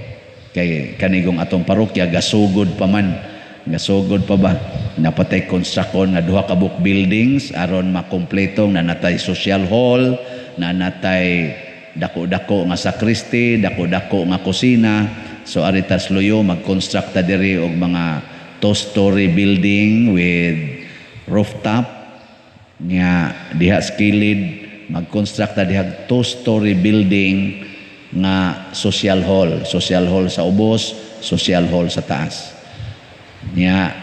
Kay kanigong atong parokya gasugod pa man. Gasugod pa ba? Napatay construction na duha ka book buildings aron makompleto na natay social hall, na natay dako-dako nga sakristi, dako-dako nga kusina. So aritas luyo mag-construct ta diri og mga two-story building with rooftop nya diha skilid mag-construct ta diha two-story building nga social hall sa ubos, social hall sa taas. Nya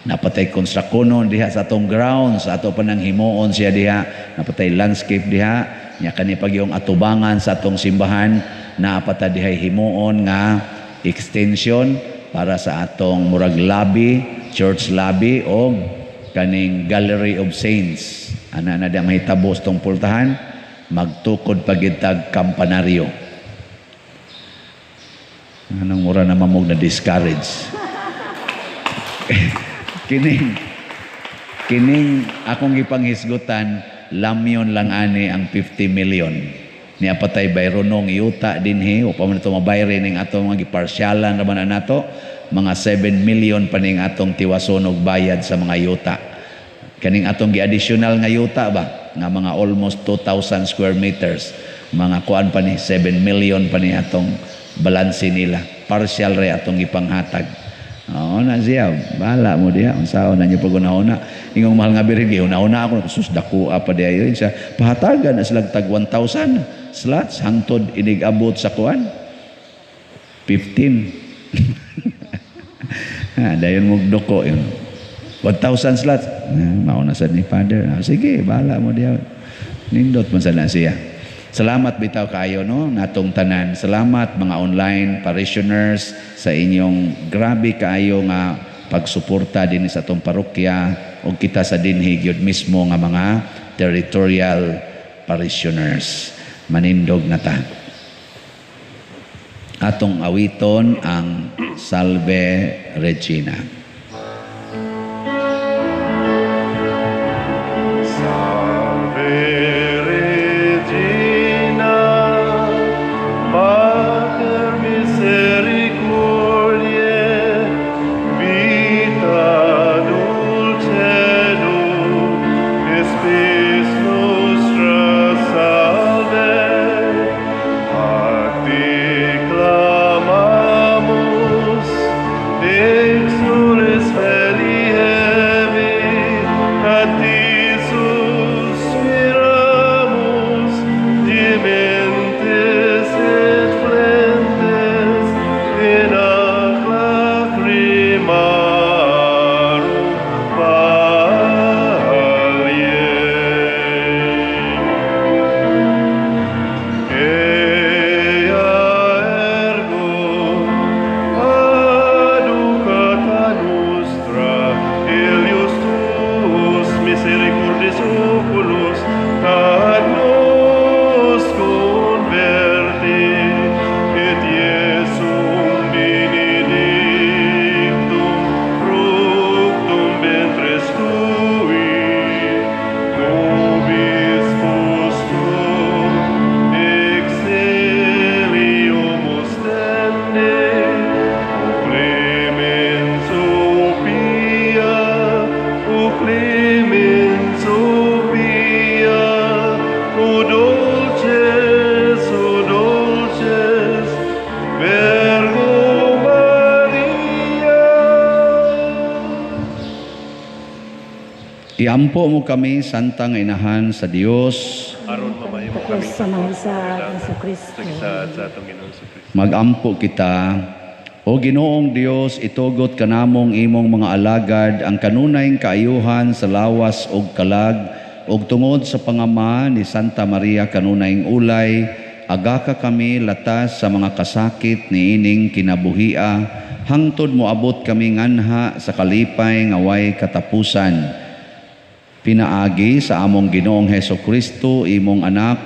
napatay konstruksyon diha sa atong grounds, sa ato pa nang himuon siya diha, napatay landscape diha, nya kani pagyong atubangan sa atong simbahan, napata diha himuon nga extension para sa atong murag lobby, church lobby o kaning Gallery of Saints. Ana na da mahitabo tong pultahan, magtukod pagitag kampanaryo. Anong mura na mamog na discourage. kining akong gipanghisgutan, lamyon lang ani ang 50 million. Niya patay bayronong yuta dinhi o pa man ito mabayre ning atong mga giparsyalan naman nato, mga 7 million pa ning atong tiwason og bayad sa mga yuta. Kaning atong gi-additional nga yuta ba nga mga almost 2,000 square meters, mga kuan pa ni 7 million pa ni atong balanse nila. Partial re atong gipanghatag. Oo na siya, bahala mo diha unsaon na niyo pag-una-una. Ingong mahal nga birigi, una-una ako sus dako pa diha yun siya. Pahatagan na silang tag 1,000 slots hangtod inig-abot sa kuan 15. Dayon mo doko yun 1,000 slots. Mauna sa ni Father. Sige, bahala mo diha. Nindot man sana siya. Salamat bitaw kayo no natong tanan. Salamat mga online parishioners sa inyong grabe kayo nga pagsuporta din sa atong parokya o kita sa dinhi gyud mismo nga mga territorial parishioners. Manindog na ta. Atong awiton ang Salve Regina. Salve Regina, Mater misericordiae, vita dulcedo, spes nostra salve, a te clamamus, ex nullis felievi, a te suspiramus, dementes et flentes, in ac lacrimarum valiem. Ea ergo aducata nostra, Elius tuus misericordis oculos, ad nos converte, et Iesum benedictum fructum ventris tui, nobis postum exilium ostende, o clemens pia, o clemens pia, o dulces, Virgo Maria. Iampo mo kami, Santang Inahan sa Dios. Aron mamayo mo Tapos kami sa mga sa Yesu Kristo. sa atong Ginoong Kristo. Magampo kita. O Ginoong Dios, itugot kanamong imong mga alagad ang kanunayng kaayuhan sa lawas ug kalag ug tungod sa pangama ni Santa Maria kanunayng ulay, agaka kami latas sa mga kasakit ni ining kinabuhia, hangtod moabot kami nganha sa kalipay nga way katapusan. Pinaagi sa among Ginoong Heso Kristo, imong anak,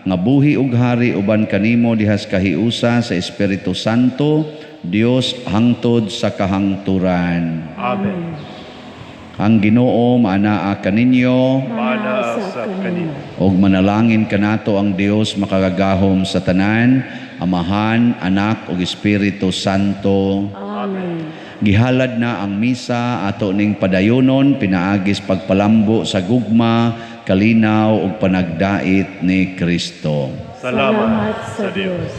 nga buhi ug hari uban kanimo dihas kahiusa sa Espiritu Santo, Dios hangtod sa kahangturan. Amen. Ang Ginoo maanaa kaninyo, Mana sa kanino. ug manalangin kanato ang Dios makagagahom sa tanan, Amahan, Anak ug Espiritu Santo. Amen. Gihalad na ang misa ato ning padayonon, pinaagis pagpalambo sa gugma, kalinaw ug panagdait ni Kristo. Salamat sa Dios.